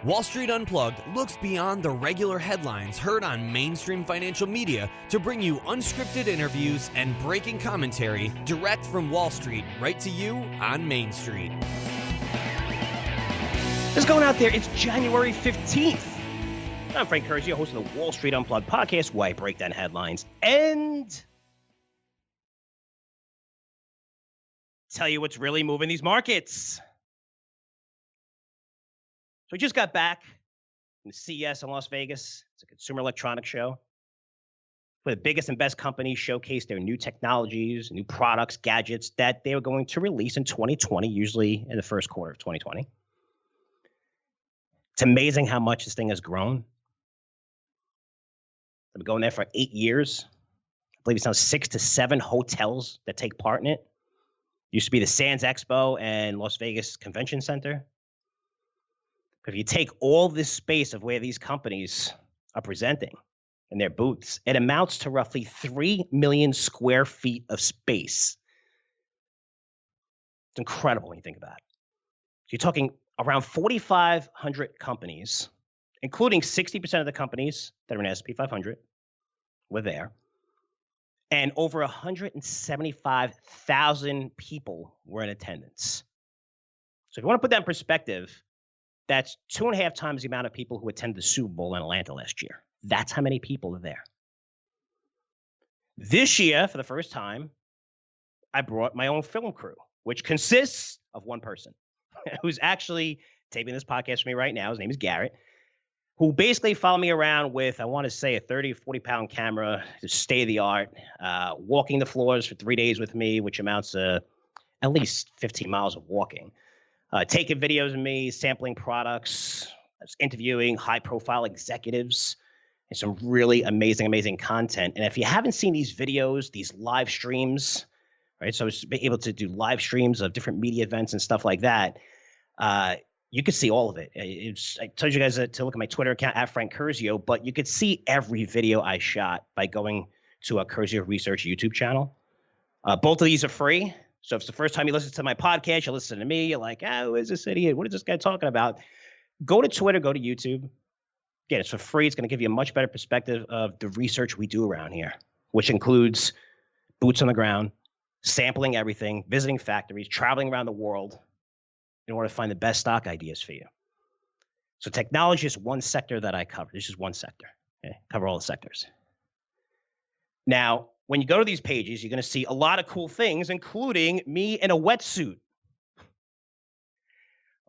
Wall Street Unplugged looks beyond the regular headlines heard on mainstream financial media to bring you unscripted interviews and breaking commentary direct from Wall Street right to you on Main Street. What's going out there? It's January 15th. I'm Frank Curzio, host of the Wall Street Unplugged podcast, where I break down headlines and tell you what's really moving these markets. So we just got back from the CES in Las Vegas. It's a consumer electronics show where the biggest and best companies showcase their new technologies, new products, gadgets that they were going to release in 2020, usually in the first quarter of 2020. It's amazing how much this thing has grown. I've been going there for 8 years. I believe it's now 6 to 7 hotels that take part in it. Used to be the Sands Expo and Las Vegas Convention Center. If you take all this space of where these companies are presenting in their booths, it amounts to roughly 3 million square feet of space. It's incredible when you think about it. So you're talking around 4,500 companies, including 60% of the companies that are in S&P 500 were there. And over 175,000 people were in attendance. So if you want to put that in perspective, that's 2.5 times the amount of people who attended the Super Bowl in Atlanta last year. That's how many people are there. This year, for the first time, I brought my own film crew, which consists of one person who's actually taping this podcast for me right now. His name is Garrett, who basically followed me around with, I want to say, a 30 or 40-pound camera, just state-of-the-art, walking the floors for 3 days with me, which amounts to at least 15 miles of walking. Taking videos of me, sampling products, interviewing high-profile executives, and some really amazing content. And if you haven't seen these videos, these live streams, right? So I was able to do live streams of different media events and stuff like that. You could see all of it. I told you guys to look at my Twitter account at Frank Curzio, but you could see every video I shot by going to a Curzio Research YouTube channel. Both of these are free. So if it's the first time you listen to my podcast, you listen to me, you're like, who is this idiot? What is this guy talking about? Go to Twitter, go to YouTube. Again, it's for free. It's going to give you a much better perspective of the research we do around here, which includes boots on the ground, sampling everything, visiting factories, traveling around the world in order to find the best stock ideas for you. So technology is one sector that I cover. This is one sector. Okay? Cover all the sectors. Now, when you go to these pages, you're going to see a lot of cool things, including me in a wetsuit.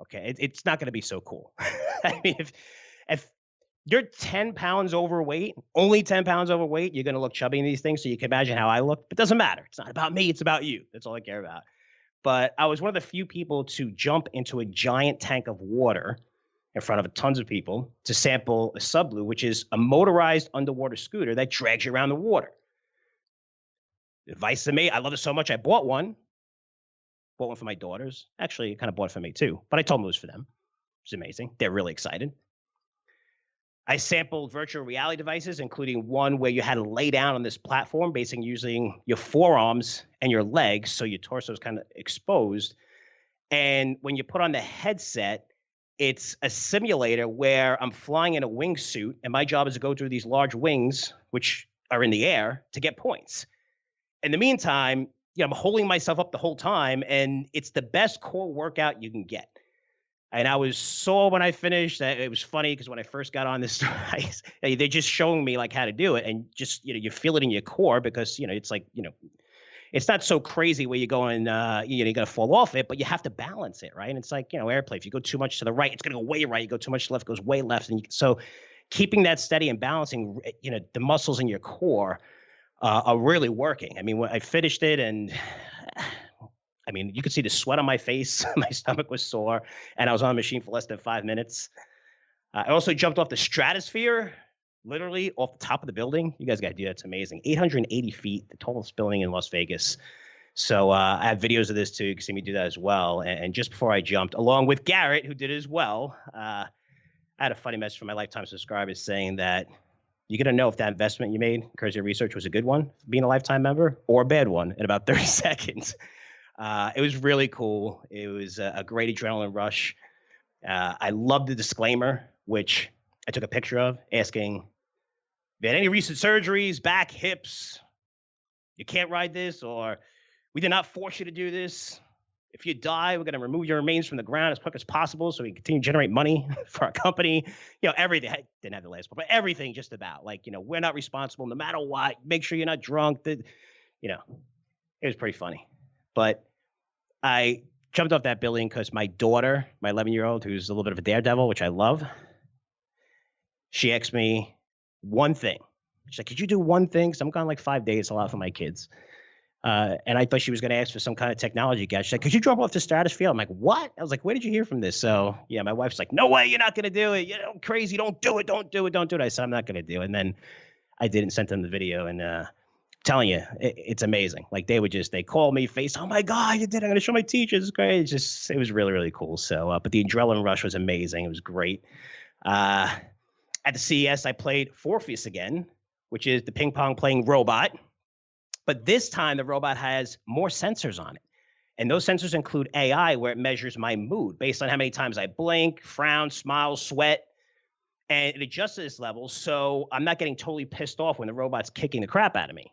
Okay, it's not going to be so cool. I mean, if you're 10 pounds overweight, only 10 pounds overweight, you're going to look chubby in these things, so you can imagine how I look. But it doesn't matter. It's not about me. It's about you. That's all I care about. But I was one of the few people to jump into a giant tank of water in front of tons of people to sample a Subblue, which is a motorized underwater scooter that drags you around the water. Advice to me, I love it so much, I bought one. Bought one for my daughters. Actually, I kind of bought it for me too, but I told them it was for them. It's amazing. They're really excited. I sampled virtual reality devices, including one where you had to lay down on this platform, basically using your forearms and your legs, so your torso is kind of exposed. And when you put on the headset, it's a simulator where I'm flying in a wingsuit, and my job is to go through these large wings, which are in the air, to get points. In the meantime, I'm holding myself up the whole time, and it's the best core workout you can get. And I was sore when I finished. It was funny because when I first got on this device, they're just showing me like how to do it, and just you feel it in your core because it's like it's not so crazy where you're going you're gonna fall off it, but you have to balance it, right? And it's like airplane. If you go too much to the right, it's gonna go way right. You go too much to the left, it goes way left, and so keeping that steady and balancing, the muscles in your core are really working. I mean, when I finished it, and I mean, you could see the sweat on my face. My stomach was sore, and I was on the machine for less than 5 minutes. I also jumped off the stratosphere, literally off the top of the building. You guys got to do that. It's amazing. 880 feet, the tallest building in Las Vegas. So I have videos of this too. You can see me do that as well. And just before I jumped, along with Garrett, who did it as well, I had a funny message from my lifetime subscribers saying that you're going to know if that investment you made, Curzio Research, was a good one, being a lifetime member, or a bad one in about 30 seconds. It was really cool. It was a great adrenaline rush. I love the disclaimer, which I took a picture of, asking if you had any recent surgeries, back, hips, you can't ride this, or we did not force you to do this. If you die, we're going to remove your remains from the ground as quick as possible so we can continue to generate money for our company. Everything. I didn't have the last part, but everything just about. We're not responsible no matter what. Make sure you're not drunk. It was pretty funny. But I jumped off that building because my daughter, my 11-year-old, who's a little bit of a daredevil, which I love, she asked me one thing. She's like, could you do one thing? Because I'm gone 5 days, a lot for my kids. And I thought she was going to ask for some kind of technology gadget. She's like, could you drop off the stratosphere? I'm like, what? I was like, where did you hear from this? So, yeah, my wife's like, no way, you're not going to do it. Crazy. Don't do it. Don't do it. Don't do it. I said, I'm not going to do it. And then I did and sent them the video. And telling you, it's amazing. They call me, oh my God, you did it. I'm going to show my teachers. It's great. It was really, really cool. So, but the adrenaline rush was amazing. It was great. At the CES, I played Forpheus again, which is the ping pong playing robot. But this time, the robot has more sensors on it. And those sensors include AI, where it measures my mood based on how many times I blink, frown, smile, sweat. And it adjusts to this level, so I'm not getting totally pissed off when the robot's kicking the crap out of me,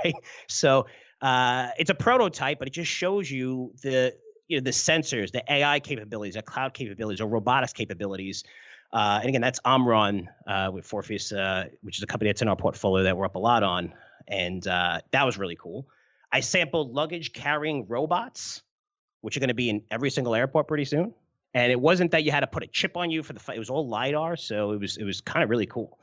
right? So it's a prototype, but it just shows you the sensors, the AI capabilities, the cloud capabilities, or robotics capabilities. And again, that's Omron with Forpheus, which is a company that's in our portfolio that we're up a lot on. And that was really cool. I sampled luggage carrying robots, which are going to be in every single airport pretty soon. And it wasn't that you had to put a chip on you it was all LiDAR. So it was kind of really cool.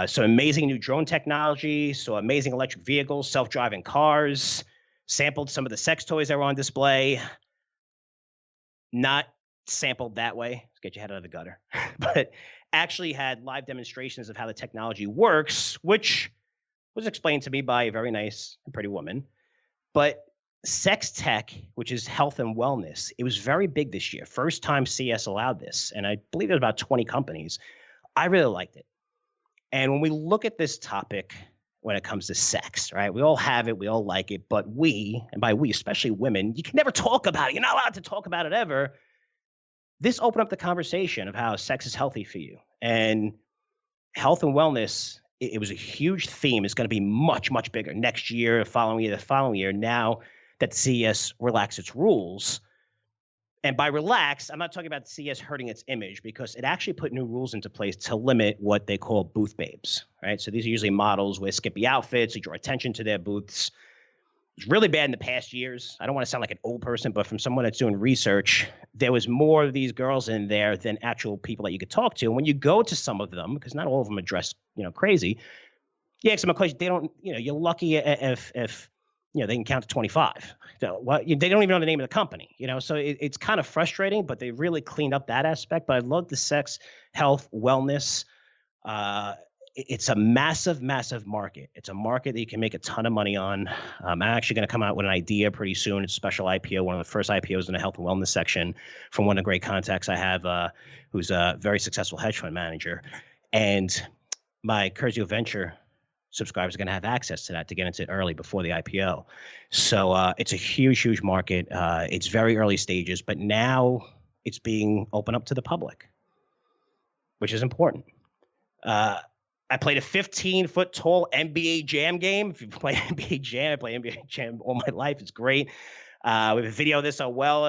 So amazing new drone technology. So amazing electric vehicles, self-driving cars, sampled some of the sex toys that were on display. Not sampled that way. Let's get your head out of the gutter. But actually had live demonstrations of how the technology works, which was explained to me by a very nice and pretty woman. But sex tech, which is health and wellness, it was very big this year. First time CES allowed this. And I believe there's about 20 companies. I really liked it. And when we look at this topic, when it comes to sex, right? We all have it. We all like it. But we, and by we, especially women, you can never talk about it. You're not allowed to talk about it ever. This opened up the conversation of how sex is healthy for you. And health and wellness, it was a huge theme. It's going to be much, much bigger next year, the following year. Now that CES relaxed its rules. And by relax, I'm not talking about CES hurting its image, because it actually put new rules into place to limit what they call booth babes, right? So these are usually models with skimpy outfits to draw attention to their booths. It's really bad in the past years. I don't want to sound like an old person, but from someone that's doing research, there was more of these girls in there than actual people that you could talk to. And when you go to some of them, because not all of them are dressed, crazy, you ask them a question. They don't, you're lucky if they can count to 25. So, they don't even know the name of the company, so it's kind of frustrating, but they really cleaned up that aspect. But I love the sex, health, wellness. It's a massive, massive market. It's a market that you can make a ton of money on. I'm actually going to come out with an idea pretty soon. It's a special IPO, one of the first IPOs in the health and wellness section, from one of the great contacts I have, who's a very successful hedge fund manager. And my Curzio Venture subscribers are going to have access to that to get into it early before the IPO. So it's a huge, huge market. It's very early stages, but now it's being opened up to the public, which is important. I played a 15-foot tall NBA Jam game. If you play NBA Jam, I play NBA Jam all my life. It's great. We have a video of this as well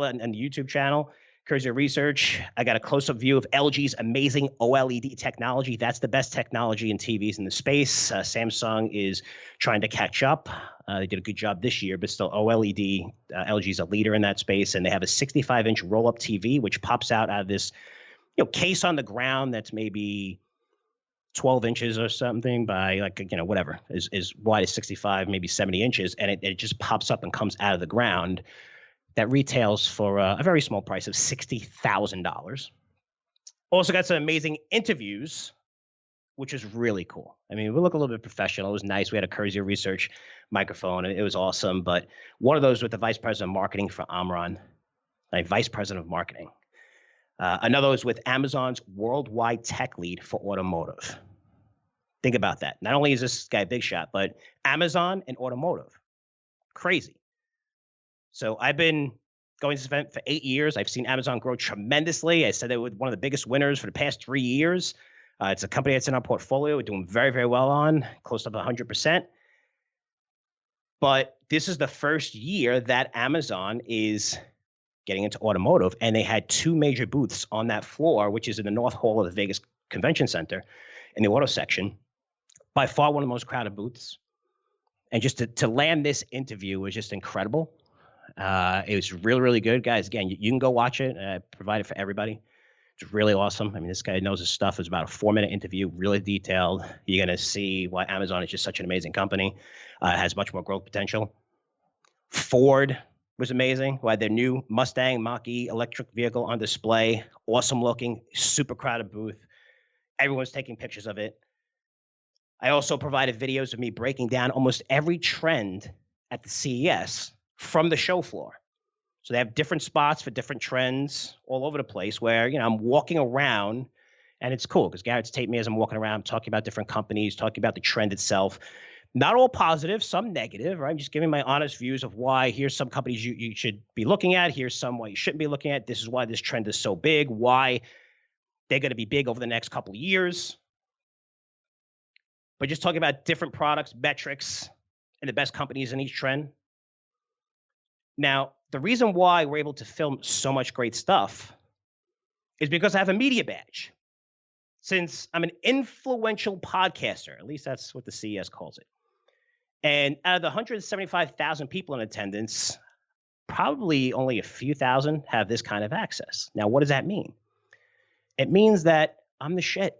on the YouTube channel, Curzio Research. I got a close-up view of LG's amazing OLED technology. That's the best technology in TVs in the space. Samsung is trying to catch up. They did a good job this year, but still OLED, LG's a leader in that space. And they have a 65-inch roll-up TV, which pops out of this case on the ground that's maybe 12 inches or something by whatever is wide as 65, maybe 70 inches. And it just pops up and comes out of the ground. That retails for a very small price of $60,000. Also got some amazing interviews, which is really cool. I mean, we look a little bit professional. It was nice. We had a Curzio Research microphone, and it was awesome. But one of those with the vice president of marketing for Omron, vice president of marketing. Another was with Amazon's worldwide tech lead for automotive. Think about that. Not only is this guy a big shot, but Amazon and automotive. Crazy. So I've been going to this event for 8 years. I've seen Amazon grow tremendously. I said they were one of the biggest winners for the past 3 years. It's a company that's in our portfolio. We're doing very, very well on, close to 100%. But this is the first year that Amazon is getting into automotive, and they had 2 major booths on that floor, which is in the North Hall of the Vegas Convention Center in the auto section. By far one of the most crowded booths. And just to land this interview was just incredible. It was really, really good. Guys, again, you can go watch it. I provide it for everybody. It's really awesome. I mean, this guy knows his stuff. It's about a 4-minute interview, really detailed. You're going to see why Amazon is just such an amazing company. It has much more growth potential. Ford was amazing. Who had their new Mustang Mach-E electric vehicle on display. Awesome looking, super crowded booth. Everyone's taking pictures of it. I also provided videos of me breaking down almost every trend at the CES from the show floor. So they have different spots for different trends all over the place where, I'm walking around, and it's cool because Garrett's taped me as I'm walking around, talking about different companies, talking about the trend itself. Not all positive, some negative, right? I'm just giving my honest views of why here's some companies you should be looking at. Here's some why you shouldn't be looking at. This is why this trend is so big, why they're going to be big over the next couple of years. But just talking about different products, metrics, and the best companies in each trend. Now, the reason why we're able to film so much great stuff is because I have a media badge. Since I'm an influential podcaster, at least that's what the CES calls it. And out of the 175,000 people in attendance, probably only a few thousand have this kind of access. Now, what does that mean? It means that I'm the shit.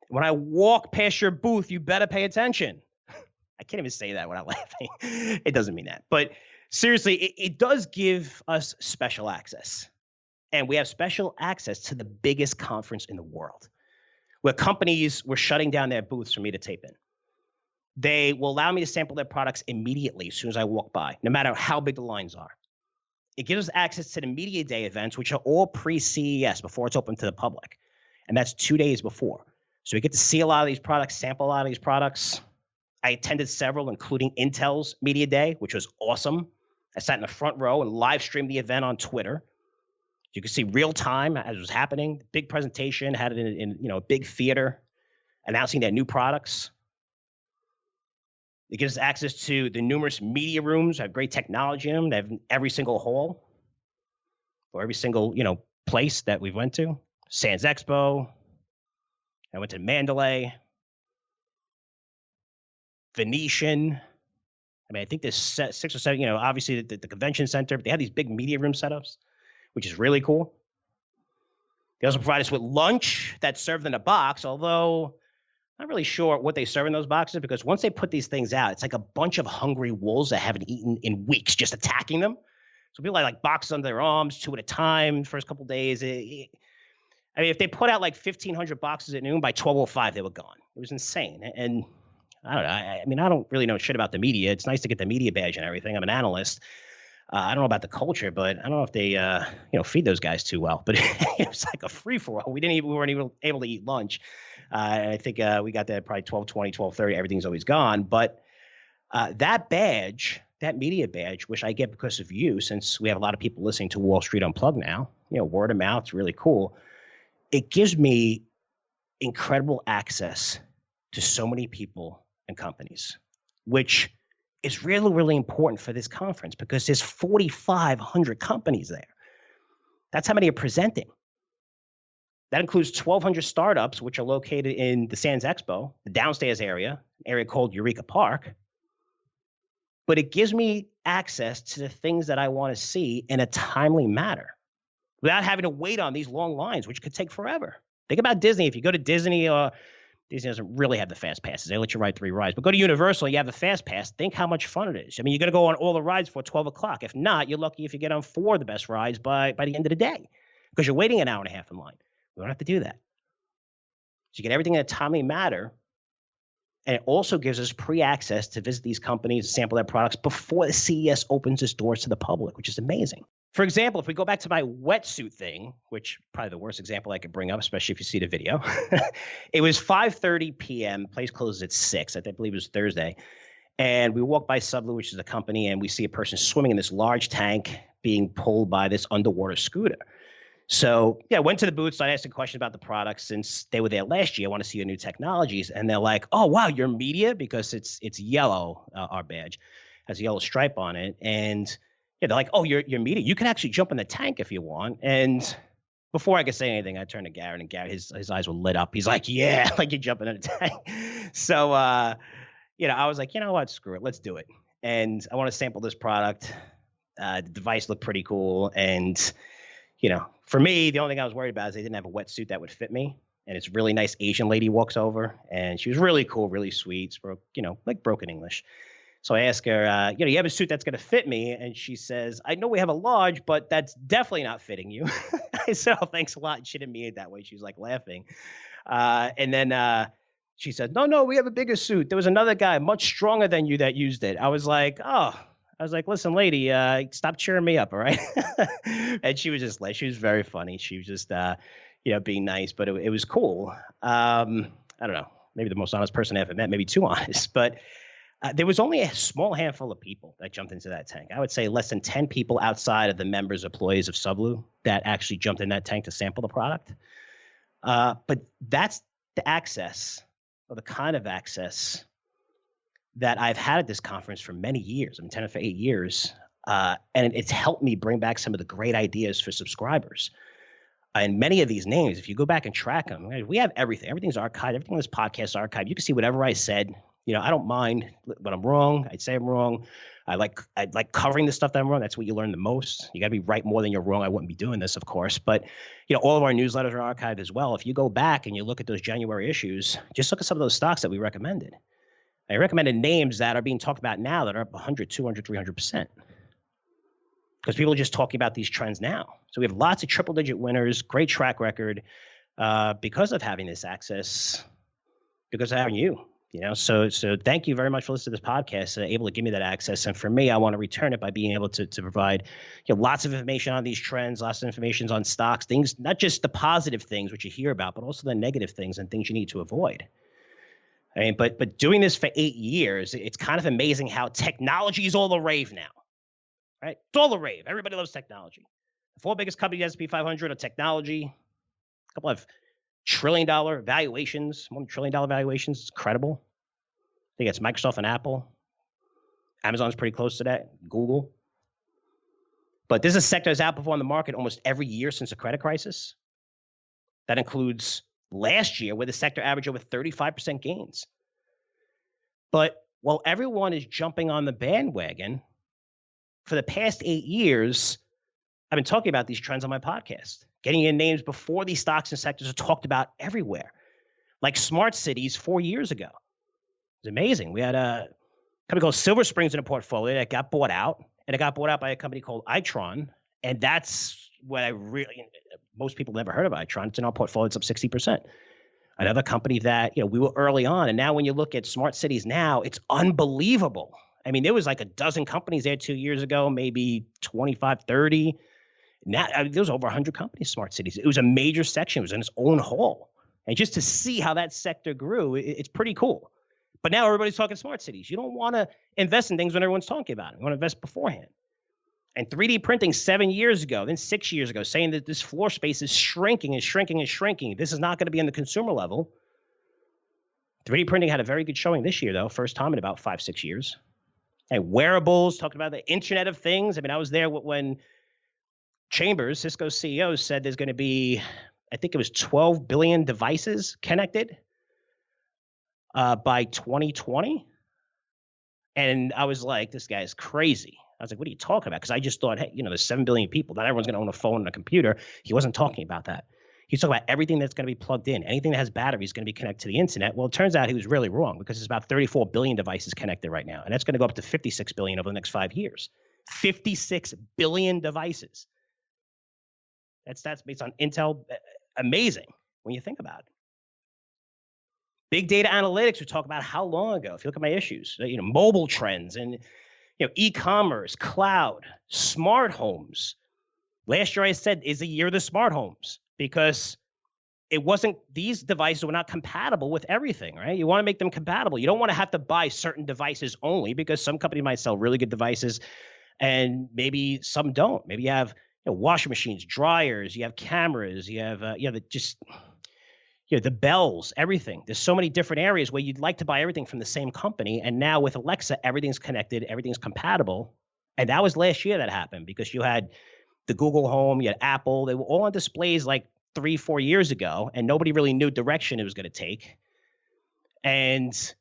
When I walk past your booth, you better pay attention. I can't even say that without laughing. It doesn't mean that. But seriously, it does give us special access. And we have special access to the biggest conference in the world, where companies were shutting down their booths for me to tape in. They will allow me to sample their products immediately as soon as I walk by, no matter how big the lines are. It gives us access to the Media Day events, which are all pre-CES, before it's open to the public. And that's 2 days before. So we get to see a lot of these products, sample a lot of these products. I attended several, including Intel's Media Day, which was awesome. I sat in the front row and live streamed the event on Twitter. You could see real time as it was happening. Big presentation, had it in a big theater, announcing their new products. It gives us access to the numerous media rooms. Have great technology in them. They have every single hall or every single place that we went to. Sands Expo. I went to Mandalay, Venetian. I mean, I think there's 6 or 7. Obviously the convention center. But they have these big media room setups, which is really cool. They also provide us with lunch that's served in a box, although I'm not really sure what they serve in those boxes, because once they put these things out, it's like a bunch of hungry wolves that haven't eaten in weeks just attacking them. So people have like boxes under their arms, 2 at a time, first couple of days. I mean, if they put out like 1,500 boxes at noon, by 12:05, they were gone. It was insane. And I don't know. I mean, I don't really know shit about the media. It's nice to get the media badge and everything. I'm an analyst. I don't know about the culture, but I don't know if they, feed those guys too well. But it was like a free-for-all. We weren't even able to eat lunch. I think we got there probably 12:20, 12:30. Everything's always gone. But that badge, that media badge, which I get because of you, since we have a lot of people listening to Wall Street Unplugged now, word of mouth, it's really cool. It gives me incredible access to so many people and companies, which is really, really important for this conference because there's 4,500 companies there. That's how many are presenting. That includes 1,200 startups, which are located in the Sands Expo, the downstairs area, an area called Eureka Park. But it gives me access to the things that I want to see in a timely manner without having to wait on these long lines, which could take forever. Think about Disney. If you go to Disney, Disney doesn't really have the fast passes. They let you ride 3 rides. But go to Universal, you have the fast pass. Think how much fun it is. I mean, you're going to go on all the rides for 12 o'clock. If not, you're lucky if you get on 4 of the best rides by the end of the day because you're waiting an hour and a half in line. We don't have to do that. So you get everything in a timely manner. And it also gives us pre-access to visit these companies, sample their products before the CES opens its doors to the public, which is amazing. For example, if we go back to my wetsuit thing, which probably the worst example I could bring up, especially if you see the video. It was 5:30 p.m. Place closes at 6. I believe it was Thursday. And we walk by Sublu, which is a company, and we see a person swimming in this large tank being pulled by this underwater scooter. So yeah, I went to the booth, so I asked a question about the product since they were there last year. I want to see your new technologies. And they're like, oh, wow, you're media? Because it's yellow, our badge has a yellow stripe on it. And yeah, they're like, oh, you're media. You can actually jump in the tank if you want. And before I could say anything, I turned to Garrett, and Garrett, his eyes were lit up. He's like, yeah, like you're jumping in a tank. So, I was like, you know what, screw it, let's do it. And I want to sample this product. The device looked pretty cool. And, for me, the only thing I was worried about is they didn't have a wetsuit that would fit me. And it's really nice Asian lady walks over, and she was really cool, really sweet, spoke, like broken English. So I ask her, you have a suit that's going to fit me? And she says, I know we have a large, but that's definitely not fitting you. I said, oh, thanks a lot. And she didn't mean it that way. She was like laughing. And then she said, no, we have a bigger suit. There was another guy much stronger than you that used it. I was like, listen, lady, stop cheering me up, all right? And she was just like, she was very funny. She was just, being nice, but it was cool. I don't know, maybe the most honest person I ever met, maybe too honest, but there was only a small handful of people that jumped into that tank. I would say less than 10 people outside of the members, employees of Sublu that actually jumped in that tank to sample the product. But that's the access, or the kind of access that I've had at this conference for many years. I'm 10 for 8 years. And it's helped me bring back some of the great ideas for subscribers. And many of these names, if you go back and track them, we have everything. Everything's archived. Everything in this podcast is archived. You can see whatever I said. I don't mind when I'm wrong. I'd say I'm wrong. I like covering the stuff that I'm wrong. That's what you learn the most. You got to be right more than you're wrong. I wouldn't be doing this, of course. But, all of our newsletters are archived as well. If you go back and you look at those January issues, just look at some of those stocks that we recommended. I recommended names that are being talked about now that are up 100, 200, 300%. Because people are just talking about these trends now. So we have lots of triple-digit winners, great track record because of having this access, because of having you. So thank you very much for listening to this podcast, able to give me that access. And for me, I want to return it by being able to provide lots of information on these trends, lots of information on stocks, things, not just the positive things, which you hear about, but also the negative things and things you need to avoid. I mean, but doing this for 8 years, it's kind of amazing how technology is all the rave now, right? It's all the rave. Everybody loves technology. The 4 biggest companies, S&P 500, are technology. A couple of trillion-dollar valuations, $1 trillion valuations. It's incredible. I think it's Microsoft and Apple. Amazon's pretty close to that. Google. But this is a sector that's outperformed the market almost every year since the credit crisis. That includes last year, where the sector averaged over 35% gains. But while everyone is jumping on the bandwagon, for the past 8 years, I've been talking about these trends on my podcast, getting in names before these stocks and sectors are talked about everywhere, like smart cities 4 years ago. It was amazing. We had a company called Silver Springs in a portfolio that got bought out, and it got bought out by a company called Itron. And that's what most people never heard of Itron. It's in our portfolio. It's up 60%. Another company that, we were early on. And now when you look at smart cities now, it's unbelievable. I mean, there was like a dozen companies there 2 years ago, maybe 25, 30. Now there was over 100 companies, smart cities. It was a major section. It was in its own hall. And just to see how that sector grew, it's pretty cool. But now everybody's talking smart cities. You don't want to invest in things when everyone's talking about it. You want to invest beforehand. And 3D printing 7 years ago, then 6 years ago, saying that this floor space is shrinking and shrinking and shrinking. This is not going to be on the consumer level. 3D printing had a very good showing this year, though. First time in about 5-6 years. And wearables, talking about the Internet of Things. I mean, I was there when Chambers, Cisco's CEO, said there's going to be, I think it was 12 billion devices connected by 2020. And I was like, this guy's crazy. I was like, what are you talking about? Because I just thought, hey, there's 7 billion people. Not everyone's going to own a phone and a computer. He wasn't talking about that. He's talking about everything that's going to be plugged in. Anything that has batteries is going to be connected to the internet. Well, it turns out he was really wrong, because there's about 34 billion devices connected right now. And that's going to go up to 56 billion over the next 5 years. 56 billion devices. That's based on Intel. Amazing when you think about it. Big data analytics, we talk about how long ago. If you look at my issues, mobile trends and e-commerce, cloud, smart homes. Last year I said is the year of the smart homes, because these devices were not compatible with everything, right? You want to make them compatible. You don't want to have to buy certain devices only, because some companies might sell really good devices and maybe some don't. Maybe you have washing machines, dryers, you have cameras, you have the bells, everything. There's so many different areas where you'd like to buy everything from the same company. And now with Alexa, everything's connected, everything's compatible. And that was last year that happened, because you had the Google Home, you had Apple. They were all on displays like 3-4 years ago, and nobody really knew direction it was going to take. And it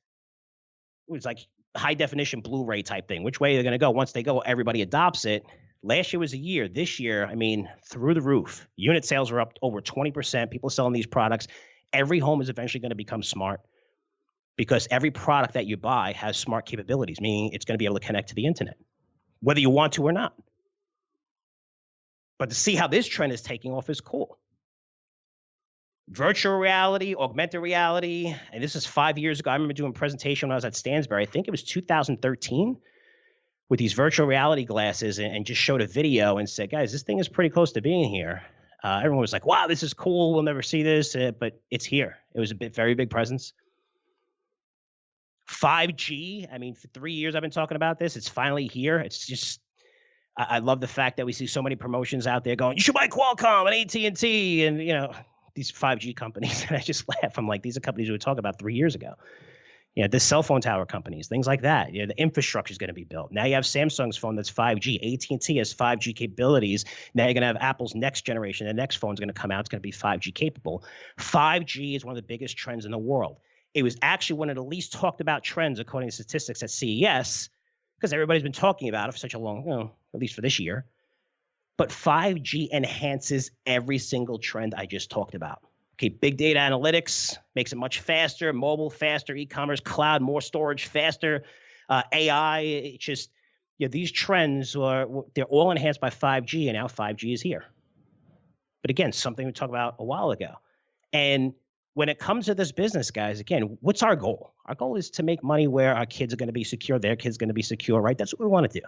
was like high definition Blu-ray type thing. Which way they're going to go? Once they go, everybody adopts it. Last year was a year. This year, I mean, through the roof. Unit sales are up over 20%. People selling these products. Every home is eventually going to become smart, because every product that you buy has smart capabilities, meaning it's going to be able to connect to the internet, whether you want to or not. But to see how this trend is taking off is cool. Virtual reality, augmented reality, and this is 5 years ago. I remember doing a presentation when I was at Stansberry. I think it was 2013, with these virtual reality glasses, and just showed a video and said, guys, this thing is pretty close to being here. Everyone was like, wow, this is cool. We'll never see this, but it's here. It was very big presence. 5G, I mean, for 3 years I've been talking about this. It's finally here. It's just, I love the fact that we see so many promotions out there going, you should buy Qualcomm and AT&T and, these 5G companies. And I just laugh. I'm like, these are companies we were talking about 3 years ago. The cell phone tower companies, things like that. The infrastructure is going to be built. Now you have Samsung's phone that's 5G. AT&T has 5G capabilities. Now you're going to have Apple's next generation. The next phone is going to come out. It's going to be 5G capable. 5G is one of the biggest trends in the world. It was actually one of the least talked about trends, according to statistics at CES, because everybody's been talking about it for such a long, at least for this year. But 5G enhances every single trend I just talked about. Okay, big data analytics makes it much faster, mobile faster, e-commerce, cloud, more storage faster, AI. It's just, these trends they're all enhanced by 5G, and now 5G is here. But again, something we talked about a while ago. And when it comes to this business, guys, again, what's our goal? Our goal is to make money where our kids are going to be secure, their kids are going to be secure, right? That's what we want to do.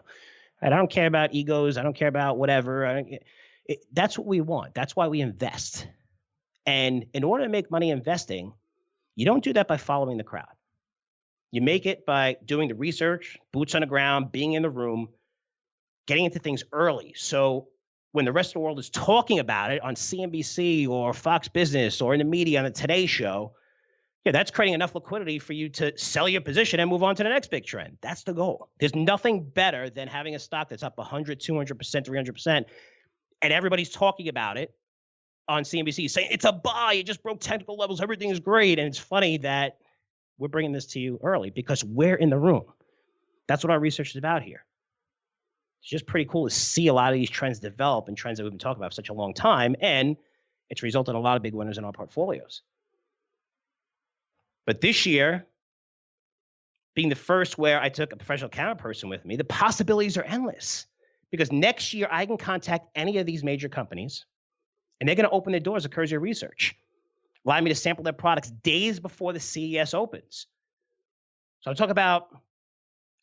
And I don't care about egos. I don't care about whatever. That's what we want. That's why we invest. And in order to make money investing, you don't do that by following the crowd. You make it by doing the research, boots on the ground, being in the room, getting into things early. So when the rest of the world is talking about it on CNBC or Fox Business or in the media on the Today Show, that's creating enough liquidity for you to sell your position and move on to the next big trend. That's the goal. There's nothing better than having a stock that's up 100, 200%, 300%, and everybody's talking about it on CNBC, saying it's a buy, it just broke technical levels, everything is great. And it's funny that we're bringing this to you early because we're in the room. That's what our research is about here. It's just pretty cool to see a lot of these trends develop, and trends that we've been talking about for such a long time. And it's resulted in a lot of big winners in our portfolios. But this year, being the first where I took a professional camera person with me, the possibilities are endless. Because next year, I can contact any of these major companies, and they're going to open their doors to Curzio Research, allow me to sample their products days before the CES opens. So I'm talking about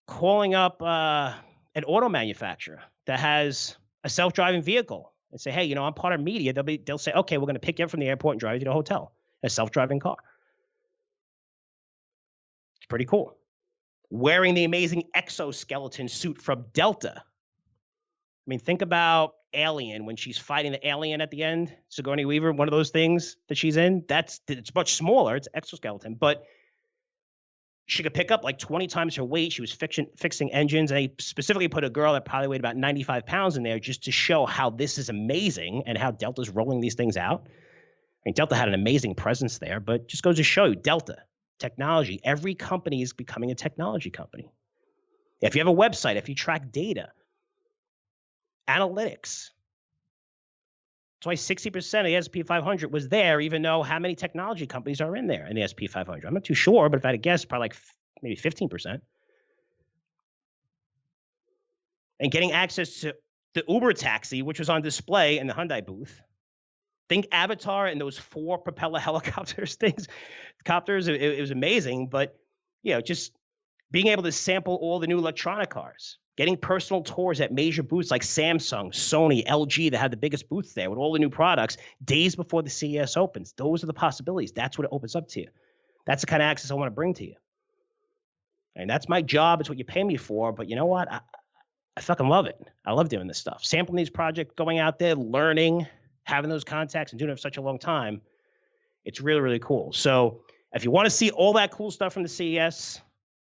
calling up an auto manufacturer that has a self-driving vehicle and say, hey, I'm part of media. They'll say, okay, we're going to pick you up from the airport and drive you to the hotel, a self-driving car. It's pretty cool. Wearing the amazing exoskeleton suit from Delta. I mean, think about Alien when she's fighting the alien at the end, Sigourney Weaver, one of those things that she's in. It's much smaller. It's exoskeleton, but she could pick up like 20 times her weight. She was fixing engines. And they specifically put a girl that probably weighed about 95 pounds in there just to show how this is amazing and how Delta's rolling these things out. I mean, Delta had an amazing presence there, but just goes to show you, Delta, technology. Every company is becoming a technology company. If you have a website, if you track data, analytics. That's why 60% of the S&P 500 was there, even though how many technology companies are in there in the S&P 500? I'm not too sure, but if I had to guess, probably like maybe 15%. And getting access to the Uber taxi, which was on display in the Hyundai booth. Think Avatar and those 4 propeller helicopters things. It was amazing, but just being able to sample all the new electronic cars. getting personal tours at major booths like Samsung, Sony, LG that have the biggest booths there with all the new products days before the CES opens. Those are the possibilities. That's what it opens up to you. That's the kind of access I want to bring to you. And that's my job. It's what you pay me for. But you know what? I fucking love it. I love doing this stuff. Sampling these projects, going out there, learning, having those contacts, and doing it for such a long time. It's really, really cool. So if you want to see all that cool stuff from the CES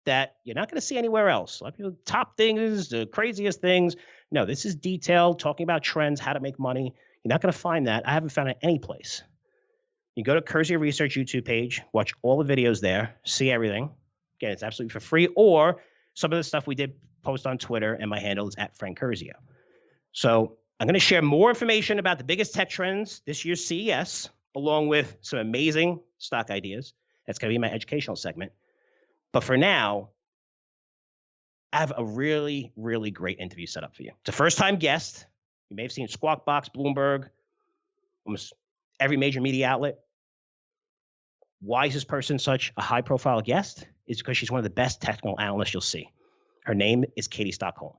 that you're not going to see anywhere else, a lot of people, top things, the craziest things. No, this is detailed, talking about trends, how to make money. You're not going to find that. I haven't found it any place. You go to Curzio Research YouTube page, watch all the videos there, see everything. Again, it's absolutely for free. Or some of the stuff we did post on Twitter, and my handle is @FrankCurzio. So I'm going to share more information about the biggest tech trends this year's CES, along with some amazing stock ideas. That's going to be my educational segment. But for now, I have a really, really great interview set up for you. It's a first-time guest. You may have seen Squawk Box, Bloomberg, almost every major media outlet. Why is this person such a high-profile guest? It's because she's one of the best technical analysts you'll see. Her name is Katie Stockholm.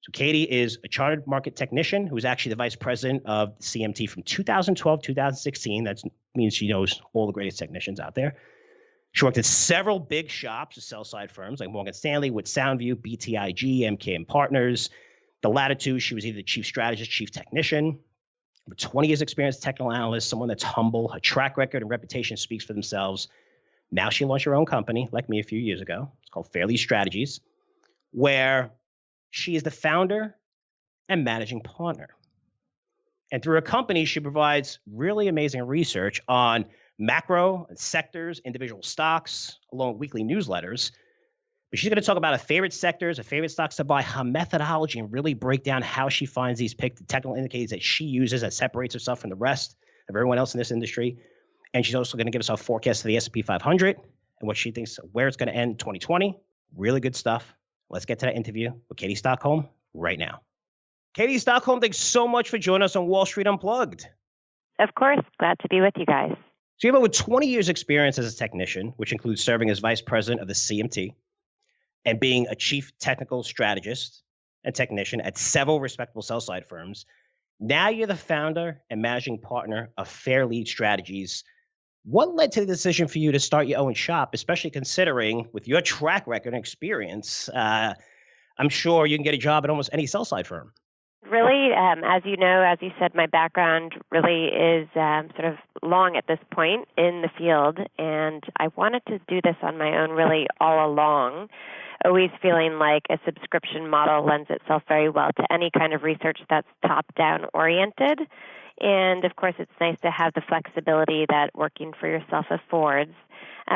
So Katie is a chartered market technician who was actually the vice president of CMT from 2012 2016. That means she knows all the greatest technicians out there. She worked at several big shops of sell-side firms like Morgan Stanley, with Soundview, BTIG, MKM Partners. The latter two, she was either the chief strategist, chief technician. With 20 years experience, technical analyst, someone that's humble. Her track record and reputation speaks for themselves. Now she launched her own company, like me a few years ago. It's called Fairlead Strategies, where she is the founder and managing partner. And through her company, she provides really amazing research on macro and sectors, individual stocks, along with weekly newsletters. But she's going to talk about her favorite sectors, her favorite stocks to buy, her methodology, and really break down how she finds these the technical indicators that she uses that separates herself from the rest of everyone else in this industry. And she's also going to give us our forecast for the S&P 500 and what she thinks where it's going to end in 2020. Really good stuff. Let's get to that interview with Katie Stockholm right now. Katie Stockholm, thanks so much for joining us on Wall Street Unplugged. Of course. Glad to be with you guys. So you have over 20 years experience as a technician, which includes serving as vice president of the CMT and being a chief technical strategist and technician at several respectable sell-side firms. Now you're the founder and managing partner of Fairlead Strategies. What led to the decision for you to start your own shop, especially considering with your track record and experience, I'm sure you can get a job at almost any sell-side firm. Really, as you know, as you said, my background really is sort of long at this point in the field, and I wanted to do this on my own really all along, always feeling like a subscription model lends itself very well to any kind of research that's top-down oriented. And, of course, it's nice to have the flexibility that working for yourself affords,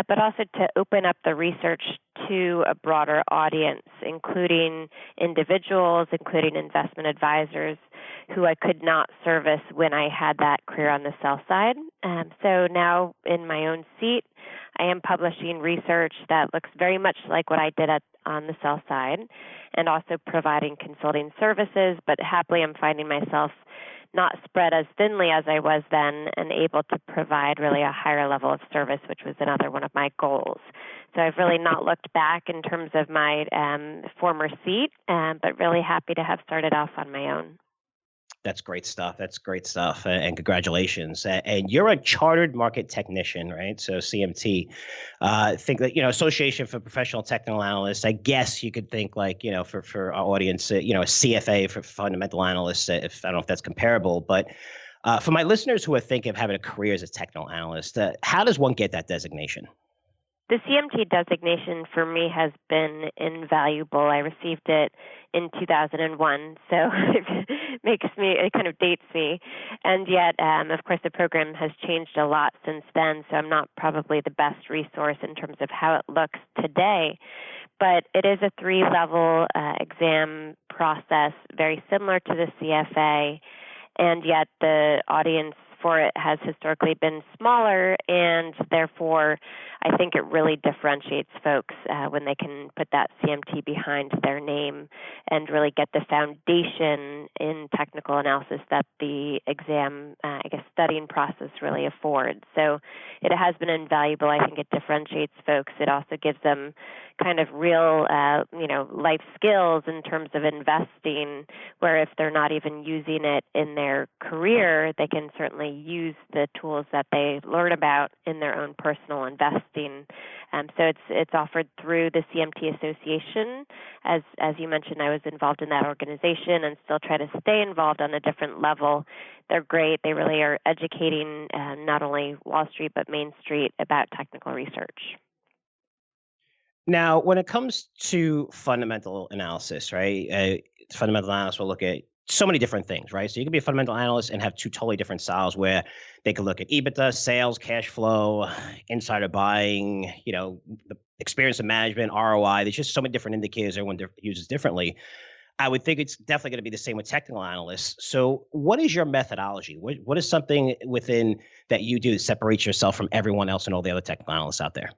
but also to open up the research to a broader audience, including individuals, including investment advisors who I could not service when I had that career on the sell side. So now in my own seat, I am publishing research that looks very much like what I did on the sell side, and also providing consulting services, but happily I'm finding myself not spread as thinly as I was then and able to provide really a higher level of service, which was another one of my goals. So I've really not looked back in terms of my former seat, but really happy to have started off on my own. That's great stuff. That's great stuff. And congratulations. And you're a chartered market technician, right? So CMT. Think that, Association for Professional Technical Analysts. I guess you could think like, for our audience, a CFA for fundamental analysts, if I don't know if that's comparable. But for my listeners who are thinking of having a career as a technical analyst, how does one get that designation? The CMT designation for me has been invaluable. I received it in 2001, so it kind of dates me. And yet, of course, the program has changed a lot since then, so I'm not probably the best resource in terms of how it looks today. But it is a 3-level exam process, very similar to the CFA, and yet the audience for it has historically been smaller, and therefore I think it really differentiates folks when they can put that CMT behind their name and really get the foundation in technical analysis that the exam, studying process really affords. So it has been invaluable. I think it differentiates folks. It also gives them kind of real, life skills in terms of investing, where if they're not even using it in their career, they can certainly use the tools that they learn about in their own personal investing. So it's offered through the CMT Association. As you mentioned, I was involved in that organization and still try to stay involved on a different level. They're great. They really are educating not only Wall Street but Main Street about technical research. Now, when it comes to fundamental analysis, right? Fundamental analysts will look at so many different things, right? So you can be a fundamental analyst and have two totally different styles where they could look at EBITDA, sales, cash flow, insider buying, the experience of management, ROI. There's just so many different indicators everyone uses differently. I would think it's definitely going to be the same with technical analysts. So what is your methodology? What is something within that you do to separate yourself from everyone else and all the other technical analysts out there?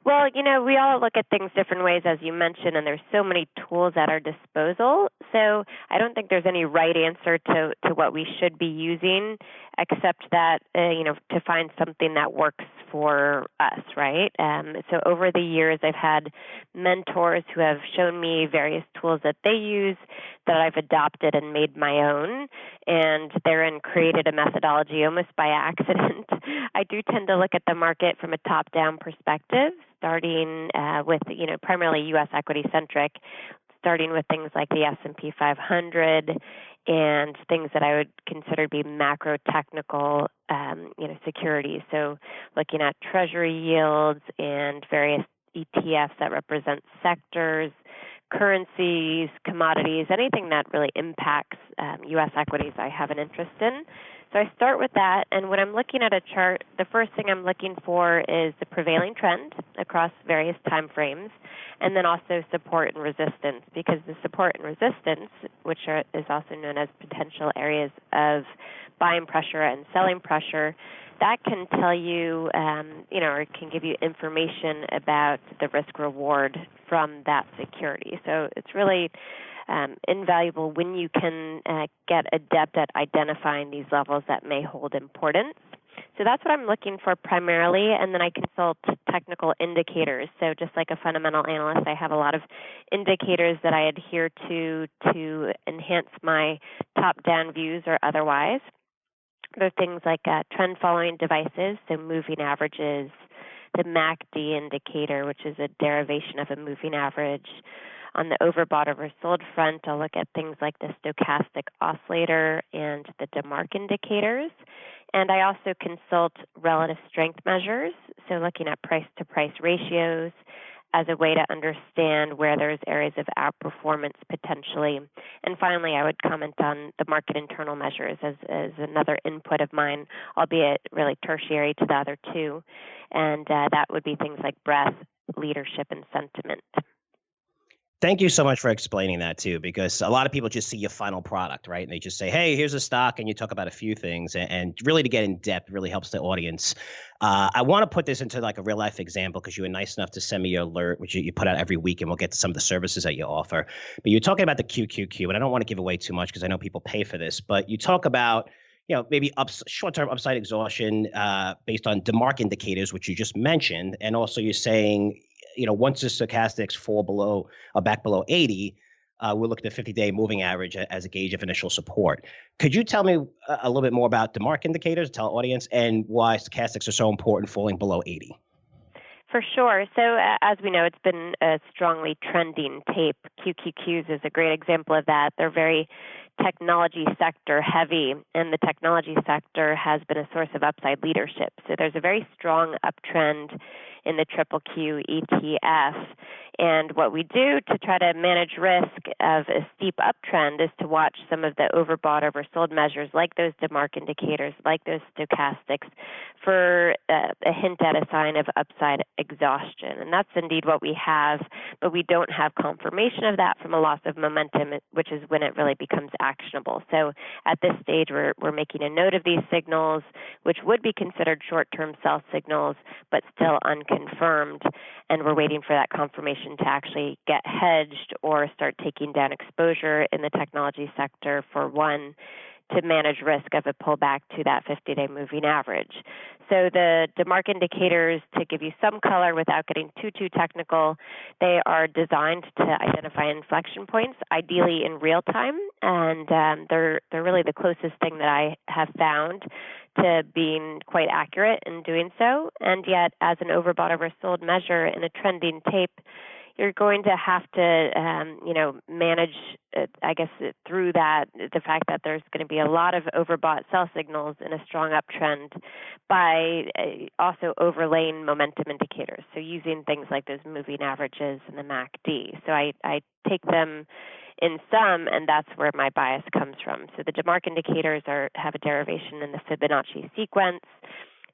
Well, we all look at things different ways, as you mentioned, and there's so many tools at our disposal. So I don't think there's any right answer to what we should be using, except that, to find something that works for us, right? So over the years, I've had mentors who have shown me various tools that they use that I've adopted and made my own, and therein created a methodology almost by accident. I do tend to look at the market from a top-down perspective, starting with, primarily U.S. equity-centric, starting with things like the S&P 500 and things that I would consider to be macro-technical, securities. So looking at treasury yields and various ETFs that represent sectors, currencies, commodities, anything that really impacts U.S. equities I have an interest in. So I start with that, and when I'm looking at a chart, the first thing I'm looking for is the prevailing trend across various time frames, and then also support and resistance, because the support and resistance, which is also known as potential areas of buying pressure and selling pressure, that can tell you, or it can give you information about the risk-reward from that security. So it's really invaluable when you can get adept at identifying these levels that may hold importance. So that's what I'm looking for primarily, and then I consult technical indicators. So just like a fundamental analyst, I have a lot of indicators that I adhere to enhance my top-down views or otherwise. There are things like trend-following devices, so moving averages, the MACD indicator, which is a derivation of a moving average. On the overbought, oversold front, I'll look at things like the stochastic oscillator and the DeMark indicators. And I also consult relative strength measures, so looking at price-to-price ratios as a way to understand where there's areas of outperformance potentially. And finally, I would comment on the market internal measures as another input of mine, albeit really tertiary to the other two. And that would be things like breadth, leadership, and sentiment. Thank you so much for explaining that too, because a lot of people just see your final product, right? And they just say, hey, here's a stock, and you talk about a few things, and really to get in depth really helps the audience. I want to put this into like a real life example because you were nice enough to send me your alert, which you put out every week, and we'll get to some of the services that you offer. But you're talking about the QQQ, and I don't want to give away too much because I know people pay for this, but you talk about maybe short-term upside exhaustion based on DeMark indicators, which you just mentioned, and also you're saying, once the stochastics fall back below 80, we'll look at the 50-day moving average as a gauge of initial support. Could you tell me a little bit more about DeMark indicators, tell our audience, and why stochastics are so important falling below 80? For sure. So as we know, it's been a strongly trending tape. QQQs is a great example of that. They're very technology sector heavy, and the technology sector has been a source of upside leadership. So there's a very strong uptrend in the triple Q ETF. And what we do to try to manage risk of a steep uptrend is to watch some of the overbought, oversold measures like those DeMark indicators, like those stochastics, for a hint at a sign of upside exhaustion. And that's indeed what we have, but we don't have confirmation of that from a loss of momentum, which is when it really becomes actionable. So at this stage, we're making a note of these signals, which would be considered short-term sell signals, but still unconfirmed, and we're waiting for that confirmation to actually get hedged or start taking down exposure in the technology sector for one, to manage risk of a pullback to that 50-day moving average. So the market indicators, to give you some color without getting too technical, they are designed to identify inflection points, ideally in real time, and they're really the closest thing that I have found to being quite accurate in doing so. And yet, as an overbought, oversold measure in a trending tape, you're going to have to, manage, I guess, through that, the fact that there's going to be a lot of overbought sell signals in a strong uptrend by also overlaying momentum indicators. So using things like those moving averages and the MACD. So I take them in sum, and that's where my bias comes from. So the DeMark indicators have a derivation in the Fibonacci sequence.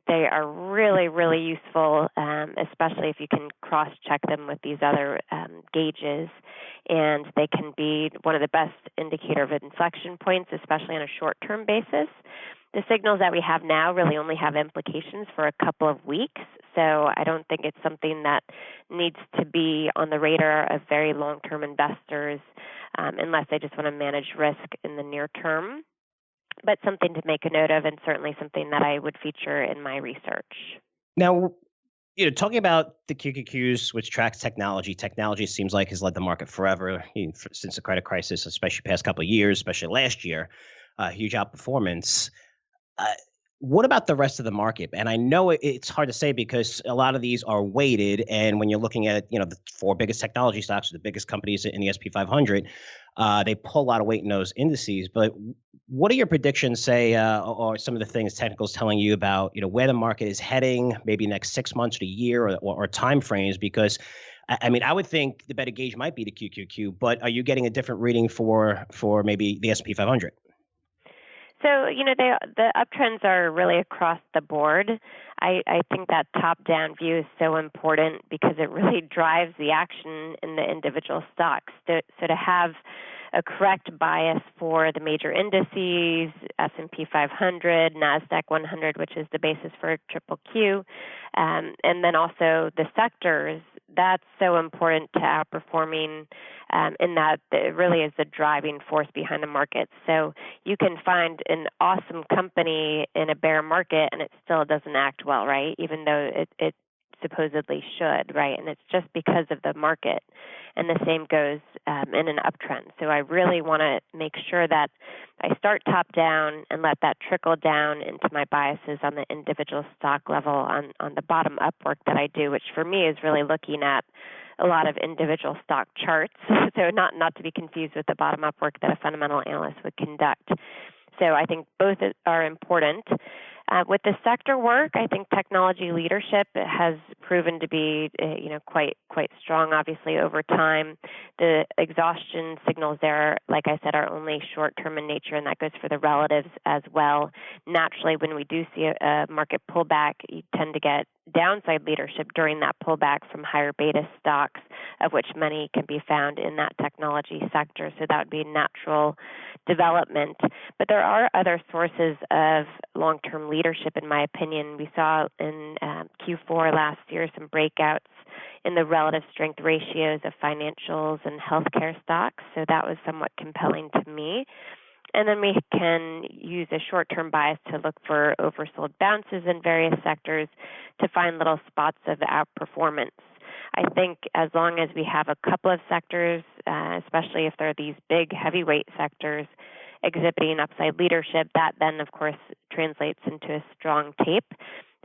They are really, really useful, especially if you can cross-check them with these other gauges. And they can be one of the best indicator of inflection points, especially on a short-term basis. The signals that we have now really only have implications for a couple of weeks. So I don't think it's something that needs to be on the radar of very long-term investors unless they just want to manage risk in the near term. But something to make a note of, and certainly something that I would feature in my research. Now, talking about the QQQs, which tracks technology seems like has led the market forever, since the credit crisis, especially past couple of years, especially last year, huge outperformance. What about the rest of the market? And I know it's hard to say because a lot of these are weighted, and when you're looking at the four biggest technology stocks, the biggest companies in the S&P 500, they pull a lot of weight in those indices. But what are your predictions, say, or some of the things technicals telling you about where the market is heading, maybe next 6 months to a year, or time frames? Because I would think the better gauge might be the QQQ, but are you getting a different reading for maybe the S&P 500? So, the uptrends are really across the board. I think that top-down view is so important because it really drives the action in the individual stocks. So to have a correct bias for the major indices, S&P 500, NASDAQ 100, which is the basis for triple Q, and then also the sectors, that's so important to outperforming in that it really is the driving force behind the market. So you can find an awesome company in a bear market and it still doesn't act well, right? Even though it supposedly should, right? And it's just because of the market. And the same goes in an uptrend. So I really want to make sure that I start top down and let that trickle down into my biases on the individual stock level on the bottom up work that I do, which for me is really looking at a lot of individual stock charts. So not to be confused with the bottom up work that a fundamental analyst would conduct. So I think both are important. With the sector work, I think technology leadership has proven to be, quite strong. Obviously, over time, the exhaustion signals there, like I said, are only short-term in nature, and that goes for the relatives as well. Naturally, when we do see a market pullback, you tend to get downside leadership during that pullback from higher beta stocks, of which many can be found in that technology sector. So that would be natural development. But there are other sources of long-term leadership, in my opinion. We saw in Q4 last year some breakouts in the relative strength ratios of financials and healthcare stocks. So that was somewhat compelling to me. And then we can use a short-term bias to look for oversold bounces in various sectors to find little spots of outperformance. I think as long as we have a couple of sectors, especially if there are these big heavyweight sectors exhibiting upside leadership, that then, of course, translates into a strong tape.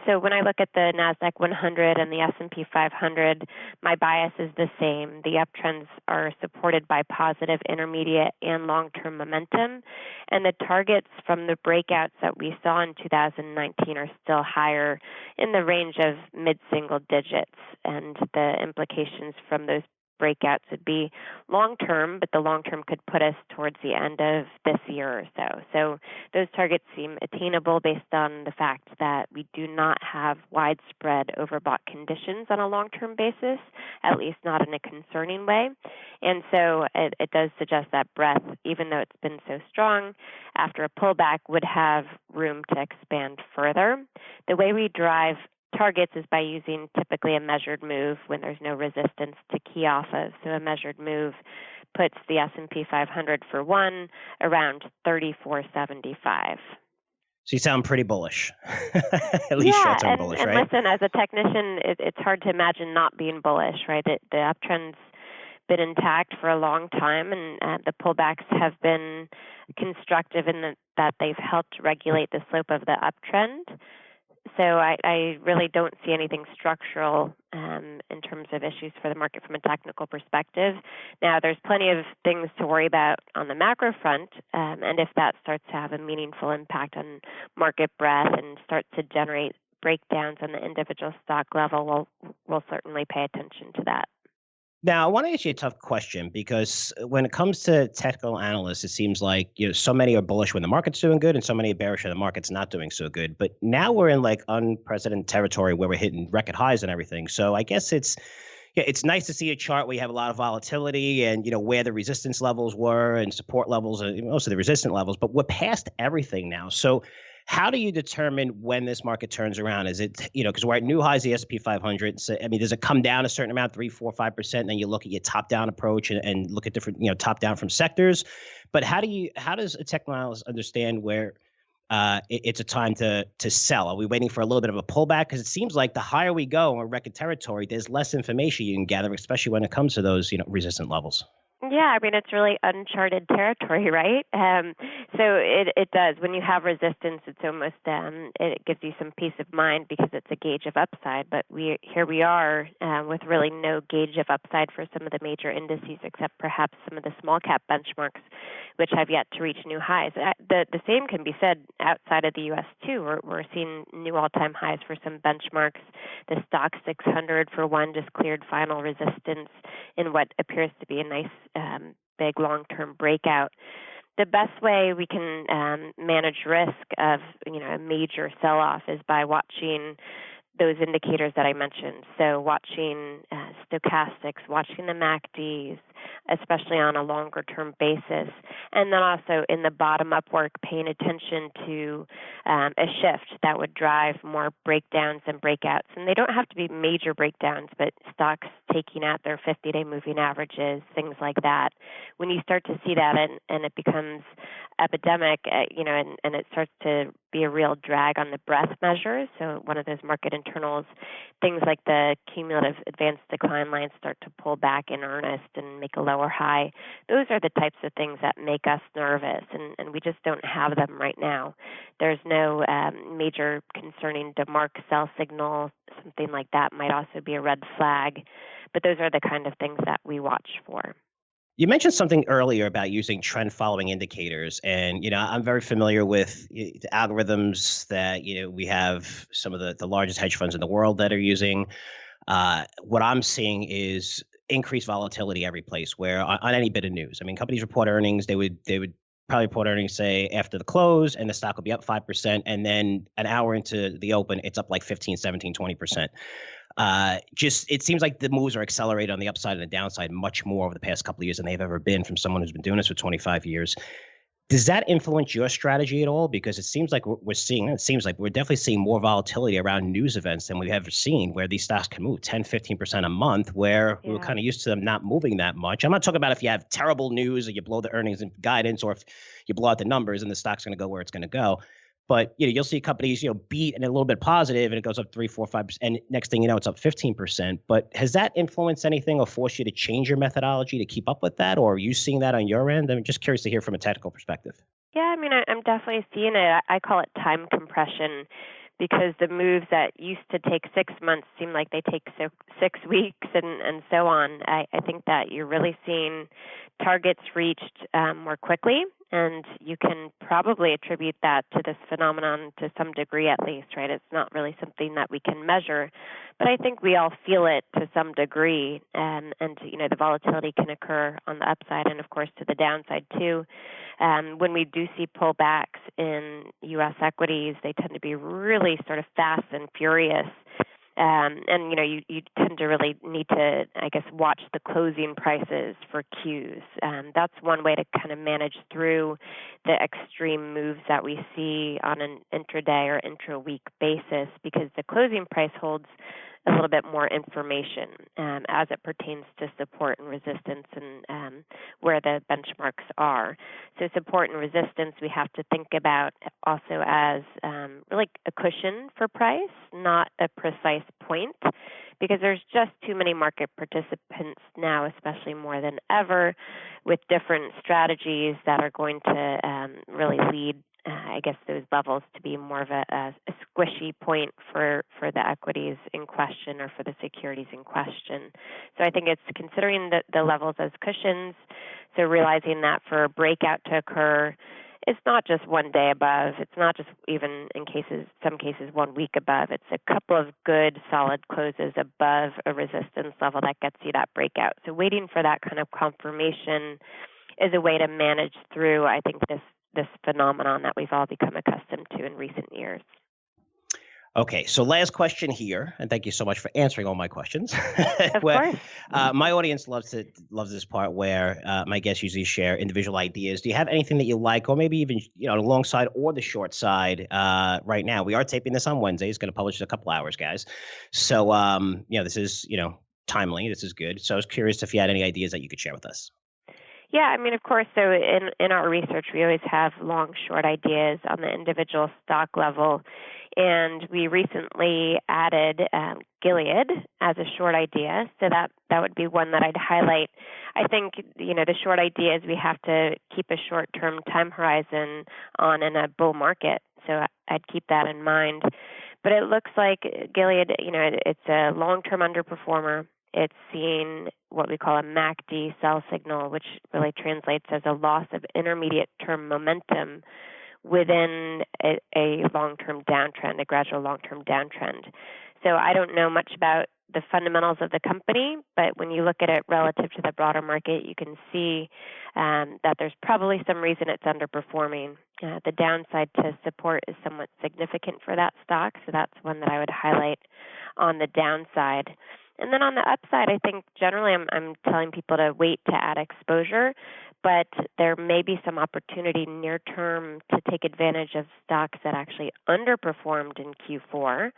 So when I look at the NASDAQ 100 and the S&P 500, my bias is the same. The uptrends are supported by positive intermediate and long-term momentum, and the targets from the breakouts that we saw in 2019 are still higher in the range of mid-single digits, and the implications from those breakouts would be long term, but the long term could put us towards the end of this year or so. So those targets seem attainable based on the fact that we do not have widespread overbought conditions on a long-term basis, at least not in a concerning way. And so it does suggest that breadth, even though it's been so strong, after a pullback would have room to expand further. The way we drive targets is by using typically a measured move when there's no resistance to key off of. So a measured move puts the S&P 500 for one around 3475. So you sound pretty bullish, at least short-term bullish, and right? Listen, as a technician, it's hard to imagine not being bullish, right? The uptrend's been intact for a long time, and the pullbacks have been constructive in that they've helped regulate the slope of the uptrend. So I really don't see anything structural in terms of issues for the market from a technical perspective. Now, there's plenty of things to worry about on the macro front, and if that starts to have a meaningful impact on market breadth and starts to generate breakdowns on the individual stock level, we'll certainly pay attention to that. Now, I want to ask you a tough question because when it comes to technical analysts, it seems like so many are bullish when the market's doing good and so many are bearish when the market's not doing so good. But now we're in like unprecedented territory where we're hitting record highs and everything. So I guess it's nice to see a chart where you have a lot of volatility and where the resistance levels were and support levels and most of the resistant levels. But we're past everything now. So how do you determine when this market turns around? Is it, because we're at new highs, the S&P 500. So, does it come down a certain amount, 3, 4, 5%? And then you look at your top-down approach and look at different, top-down from sectors. But how does a technical analyst understand where it's a time to sell? Are we waiting for a little bit of a pullback? Because it seems like the higher we go in record territory, there's less information you can gather, especially when it comes to those, resistant levels. Yeah, it's really uncharted territory, right? So it does. When you have resistance, it's almost it gives you some peace of mind because it's a gauge of upside. But we are with really no gauge of upside for some of the major indices, except perhaps some of the small cap benchmarks, which have yet to reach new highs. The same can be said outside of the U.S. too. We're seeing new all-time highs for some benchmarks. The Stock 600 for one just cleared final resistance in what appears to be a nice big long-term breakout. The best way we can manage risk of a major sell-off is by watching those indicators that I mentioned. So watching stochastics, watching the MACDs, especially on a longer-term basis, and then also in the bottom-up work, paying attention to a shift that would drive more breakdowns and breakouts. And they don't have to be major breakdowns, but stocks taking out their 50-day moving averages, things like that. When you start to see that and it becomes epidemic, and it starts to be a real drag on the breadth measures, so one of those market internals, things like the cumulative advanced decline lines start to pull back in earnest and make a lower high. Those are the types of things that make us nervous, and we just don't have them right now. There's no major concerning DeMark sell signal. Something like that might also be a red flag, but those are the kind of things that we watch for. You mentioned something earlier about using trend following indicators. And, I'm very familiar with the algorithms that, we have some of the largest hedge funds in the world that are using. What I'm seeing is increased volatility every place where on any bit of news. Companies report earnings, they would probably report earnings, say, after the close, and the stock will be up 5%. And then an hour into the open, it's up like 15, 17, 20%. It seems like the moves are accelerated on the upside and the downside much more over the past couple of years than they've ever been from someone who's been doing this for 25 years. Does that influence your strategy at all? Because it seems like we're definitely seeing more volatility around news events than we've ever seen, where these stocks can move 10, 15% a month, where we were kind of used to them not moving that much. I'm not talking about if you have terrible news or you blow the earnings and guidance, or if you blow out the numbers and the stock's going to go where it's going to go. But you'll see companies beat and a little bit positive, and it goes up 3, 4, 5%, and next thing you know, it's up 15%. But has that influenced anything or forced you to change your methodology to keep up with that, or are you seeing that on your end? I'm just curious to hear from a technical perspective. Yeah, I'm definitely seeing it. I call it time compression, because the moves that used to take 6 months seem like they take 6 weeks and so on. I think that you're really seeing targets reached more quickly. And you can probably attribute that to this phenomenon to some degree at least, right? It's not really something that we can measure, but I think we all feel it to some degree. And the volatility can occur on the upside and, of course, to the downside too. When we do see pullbacks in U.S. equities, they tend to be really sort of fast and furious. You tend to really need to, I guess, watch the closing prices for cues. That's one way to kind of manage through the extreme moves that we see on an intraday or intra-week basis, because the closing price holds a little bit more information as it pertains to support and resistance and where the benchmarks are. So support and resistance we have to think about also as really a cushion for price, not a precise point, because there's just too many market participants now, especially more than ever, with different strategies that are going to really lead those levels to be more of a squishy point for the equities in question or for the securities in question. So I think it's considering the levels as cushions, so realizing that for a breakout to occur, it's not just one day above, it's not just even in some cases 1 week above, it's a couple of good solid closes above a resistance level that gets you that breakout. So waiting for that kind of confirmation is a way to manage through, I think, this phenomenon that we've all become accustomed to in recent years. Okay, so last question here, and thank you so much for answering all my questions. Of course. My audience loves this part where my guests usually share individual ideas. Do you have anything that you like, or maybe even the long side or the short side right now? We are taping this on Wednesday. It's going to publish in a couple hours, guys. So this is timely. This is good. So I was curious if you had any ideas that you could share with us. Yeah, I mean, of course, so in our research, we always have long, short ideas on the individual stock level. And we recently added Gilead as a short idea. So that would be one that I'd highlight. I think, the short idea is we have to keep a short-term time horizon on in a bull market. So I'd keep that in mind. But it looks like Gilead, it's a long-term underperformer. It's seeing what we call a MACD sell signal, which really translates as a loss of intermediate-term momentum within a long-term downtrend, a gradual long-term downtrend. So I don't know much about the fundamentals of the company, but when you look at it relative to the broader market, you can see that there's probably some reason it's underperforming. The downside to support is somewhat significant for that stock, so that's one that I would highlight on the downside. And then on the upside, I think generally I'm telling people to wait to add exposure, but there may be some opportunity near term to take advantage of stocks that actually underperformed in Q4.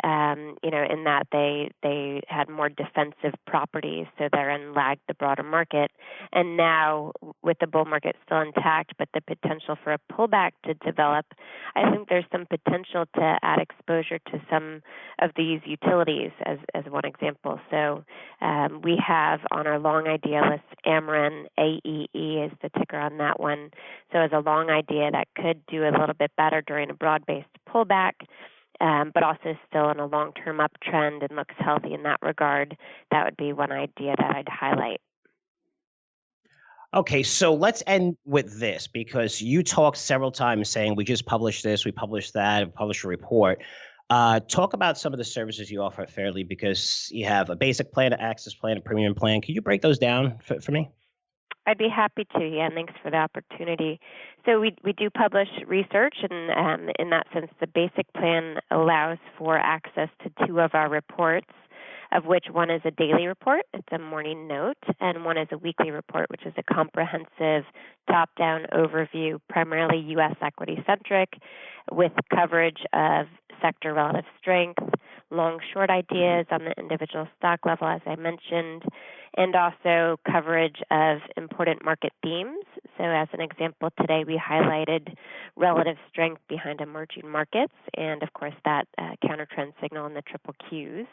In that they had more defensive properties, so therein lagged the broader market. And now, with the bull market still intact, but the potential for a pullback to develop, I think there's some potential to add exposure to some of these utilities, as one example. So we have on our long idea list, Ameren, AEE is the ticker on that one. So as a long idea that could do a little bit better during a broad-based pullback, but also still in a long-term uptrend and looks healthy in that regard. That would be one idea that I'd highlight. Okay, so let's end with this, because you talked several times saying we just published this, we published that, we published a report. Talk about some of the services you offer at Fairlead, because you have a basic plan, an access plan, a premium plan. Can you break those down for me? I'd be happy to, yeah, and thanks for the opportunity. So we do publish research, and in that sense, the basic plan allows for access to two of our reports, of which one is a daily report, it's a morning note, and one is a weekly report, which is a comprehensive top-down overview, primarily U.S. equity-centric, with coverage of sector relative strength, long-short ideas on the individual stock level, as I mentioned, and also coverage of important market themes. So as an example, today we highlighted relative strength behind emerging markets and, of course, that counter-trend signal in the triple Qs.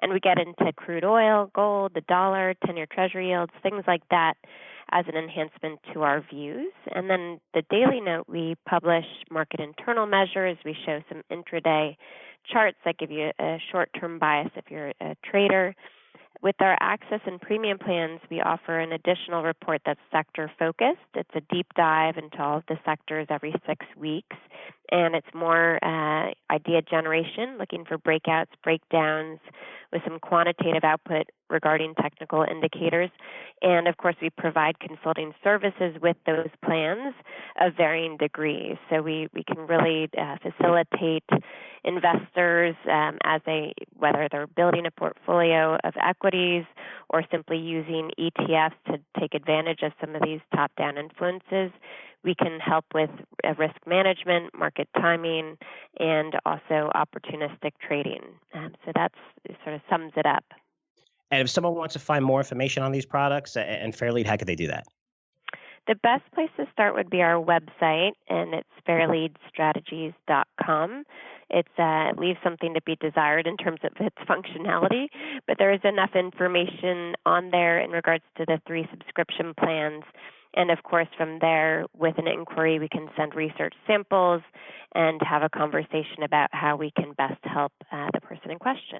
And we get into crude oil, gold, the dollar, 10-year treasury yields, things like that as an enhancement to our views. And then the daily note, we publish market internal measures. We show some intraday charts that give you a short-term bias if you're a trader. With our access and premium plans, we offer an additional report that's sector-focused. It's a deep dive into all of the sectors every 6 weeks, and it's more idea generation, looking for breakouts, breakdowns, with some quantitative output regarding technical indicators. And, of course, we provide consulting services with those plans of varying degrees. So we can really facilitate investors whether they're building a portfolio of equities or simply using ETFs to take advantage of some of these top-down influences. We can help with risk management, market timing, and also opportunistic trading. So that sort of sums it up. And if someone wants to find more information on these products and Fairlead, how could they do that? The best place to start would be our website, and it's fairleadstrategies.com. It leaves something to be desired in terms of its functionality, but there is enough information on there in regards to the 3 subscription plans. And, of course, from there, with an inquiry, we can send research samples and have a conversation about how we can best help the person in question.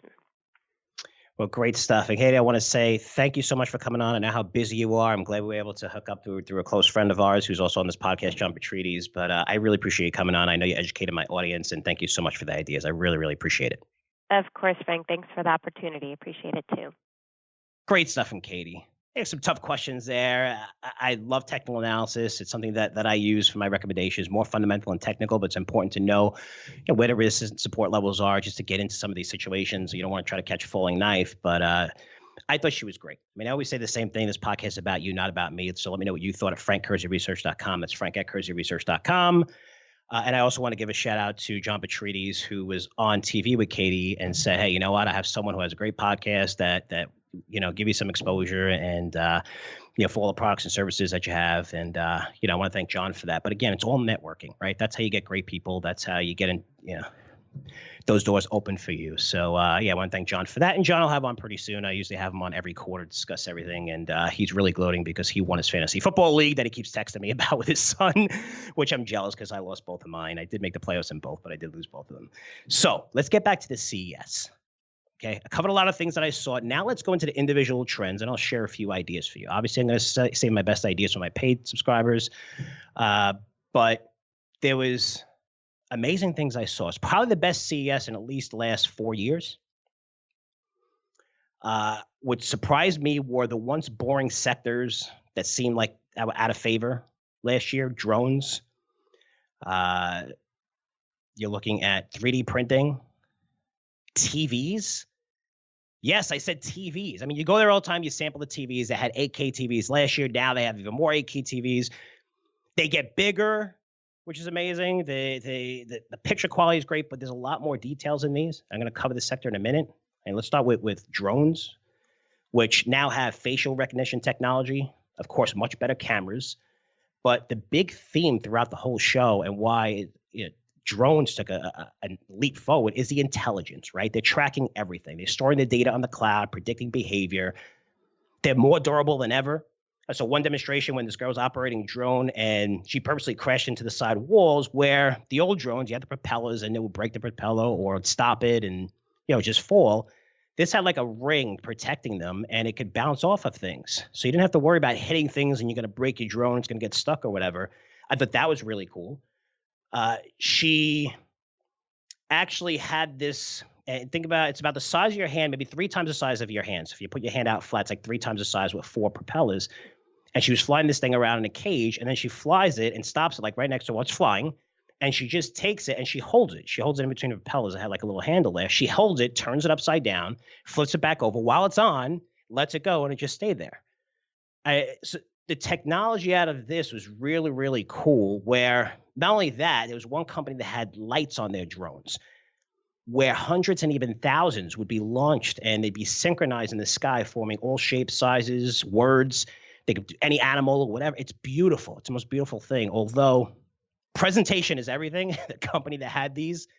Well, great stuff. And Katie, I want to say thank you so much for coming on. I know how busy you are. I'm glad we were able to hook up through a close friend of ours who's also on this podcast, John Treaties. But I really appreciate you coming on. I know you educated my audience, and thank you so much for the ideas. I really, really appreciate it. Of course, Frank. Thanks for the opportunity. Appreciate it, too. Great stuff from Katie. There's some tough questions there. I love technical analysis. It's something that I use for my recommendations, more fundamental and technical, but it's important to know, where the risk and support levels are just to get into some of these situations. You don't want to try to catch a falling knife, but I thought she was great. I mean, I always say the same thing. This podcast is about you, not about me. So let me know what you thought at frankcurzioresearch.com. That's frank@curzioresearch.com. And I also want to give a shout out to John Treaties, who was on TV with Katie and said, hey, you know what? I have someone who has a great podcast that give you some exposure and, for all the products and services that you have. And, I want to thank John for that. But again, it's all networking, right? That's how you get great people. That's how you get in, those doors open for you. So, I want to thank John for that. And John will have on pretty soon. I usually have him on every quarter to discuss everything. And he's really gloating because he won his fantasy football league that he keeps texting me about with his son, which I'm jealous because I lost both of mine. I did make the playoffs in both, but I did lose both of them. So let's get back to the CES. Okay, I covered a lot of things that I saw. Now let's go into the individual trends, and I'll share a few ideas for you. Obviously, I'm going to save my best ideas for my paid subscribers, but there was amazing things I saw. It's probably the best CES in at least the last 4 years. What surprised me were the once boring sectors that seemed like that were out of favor last year. Drones. You're looking at 3D printing, TVs. Yes, I said TVs. I mean, you go there all the time, you sample the TVs. They had 8K TVs last year. Now they have even more 8K TVs. They get bigger, which is amazing. The picture quality is great, but there's a lot more details in these. I'm going to cover this sector in a minute. And let's start with drones, which now have facial recognition technology. Of course, much better cameras. But the big theme throughout the whole show and why drones took a leap forward is the intelligence, right? They're tracking everything. They're storing the data on the cloud, predicting behavior. They're more durable than ever. So one demonstration when this girl was operating a drone and she purposely crashed into the side walls where the old drones, you had the propellers and it would break the propeller or stop it and, just fall. This had like a ring protecting them and it could bounce off of things. So you didn't have to worry about hitting things and you're going to break your drone. It's going to get stuck or whatever. I thought that was really cool. She actually had this, and think about it's about the size of your hand, maybe 3 times the size of your hand. So if you put your hand out flat, it's like 3 times the size with 4 propellers. And she was flying this thing around in a cage, and then she flies it and stops it like right next to what's flying. And she just takes it and she holds it. She holds it in between the propellers. It had like a little handle there. She holds it, turns it upside down, flips it back over while it's on, lets it go, and it just stayed there. So the technology out of this was really, really cool, where not only that, there was one company that had lights on their drones where hundreds and even thousands would be launched and they'd be synchronized in the sky, forming all shapes, sizes, words. They could do any animal or whatever. It's beautiful. It's the most beautiful thing. Although presentation is everything. The company that had these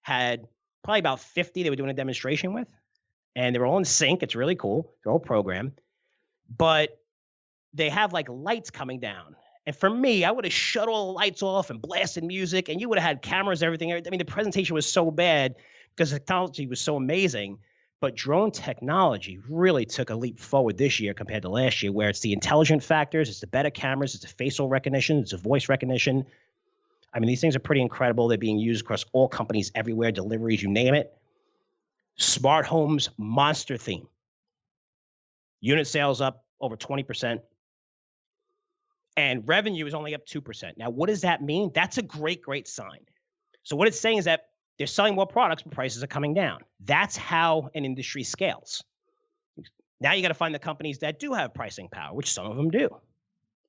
had probably about 50 they were doing a demonstration with, and they were all in sync. It's really cool. They're all programmed. But they have like lights coming down. And for me, I would have shut all the lights off and blasted music, and you would have had cameras, everything. I mean, the presentation was so bad because the technology was so amazing. But drone technology really took a leap forward this year compared to last year, where it's the intelligent factors, it's the better cameras, it's the facial recognition, it's the voice recognition. I mean, these things are pretty incredible. They're being used across all companies everywhere, deliveries, you name it. Smart homes, monster theme. Unit sales up over 20%. And revenue is only up 2%. Now, what does that mean? That's a great, great sign. So what it's saying is that they're selling more products, but prices are coming down. That's how an industry scales. Now you got to find the companies that do have pricing power, which some of them do.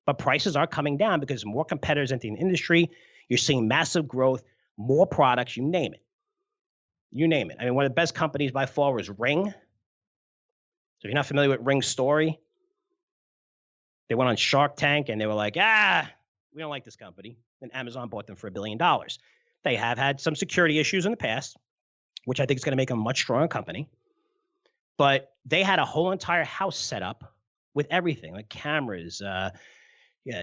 But prices are coming down because more competitors entering the industry. You're seeing massive growth, more products, you name it. You name it. I mean, one of the best companies by far was Ring. So if you're not familiar with Ring's story, they went on Shark Tank and they were like, we don't like this company. And Amazon bought them for $1 billion. They have had some security issues in the past, which I think is going to make them a much stronger company. But they had a whole entire house set up with everything, like cameras, your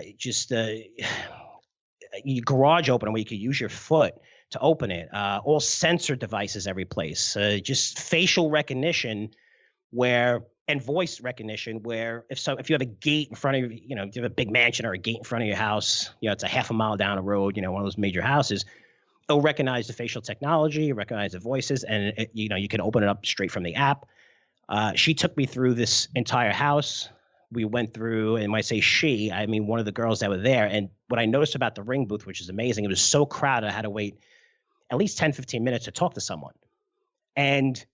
garage opener where you could use your foot to open it, all sensor devices every place, just facial recognition and voice recognition where if you have a gate in front of you have a big mansion or a gate in front of your house, it's a half a mile down the road, one of those major houses, it'll recognize the facial technology, recognize the voices, and you can open it up straight from the app. She took me through this entire house. We went through, and when I say she, I mean one of the girls that were there. And what I noticed about the Ring booth, which is amazing, it was so crowded, I had to wait at least 10, 15 minutes to talk to someone. And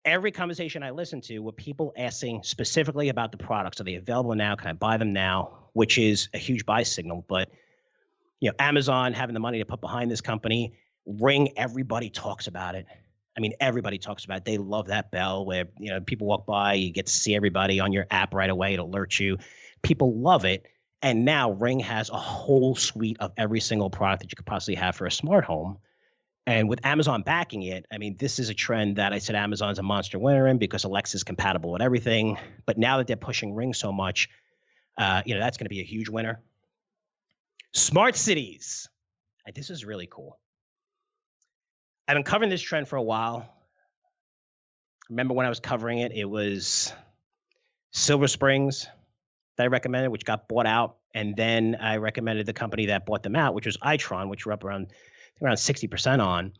every conversation I listened to were people asking specifically about the products. Are they available now? Can I buy them now? Which is a huge buy signal. But Amazon having the money to put behind this company, Ring, everybody talks about it. I mean, everybody talks about it. They love that bell where, people walk by, you get to see everybody on your app right away. It alerts you. People love it. And now Ring has a whole suite of every single product that you could possibly have for a smart home. And with Amazon backing it, I mean, this is a trend that I said Amazon's a monster winner in because Alexa's compatible with everything. But now that they're pushing Ring so much, that's going to be a huge winner. Smart cities. This is really cool. I've been covering this trend for a while. Remember when I was covering it, it was Silver Springs that I recommended, which got bought out. And then I recommended the company that bought them out, which was Itron, which we're up around 60% on,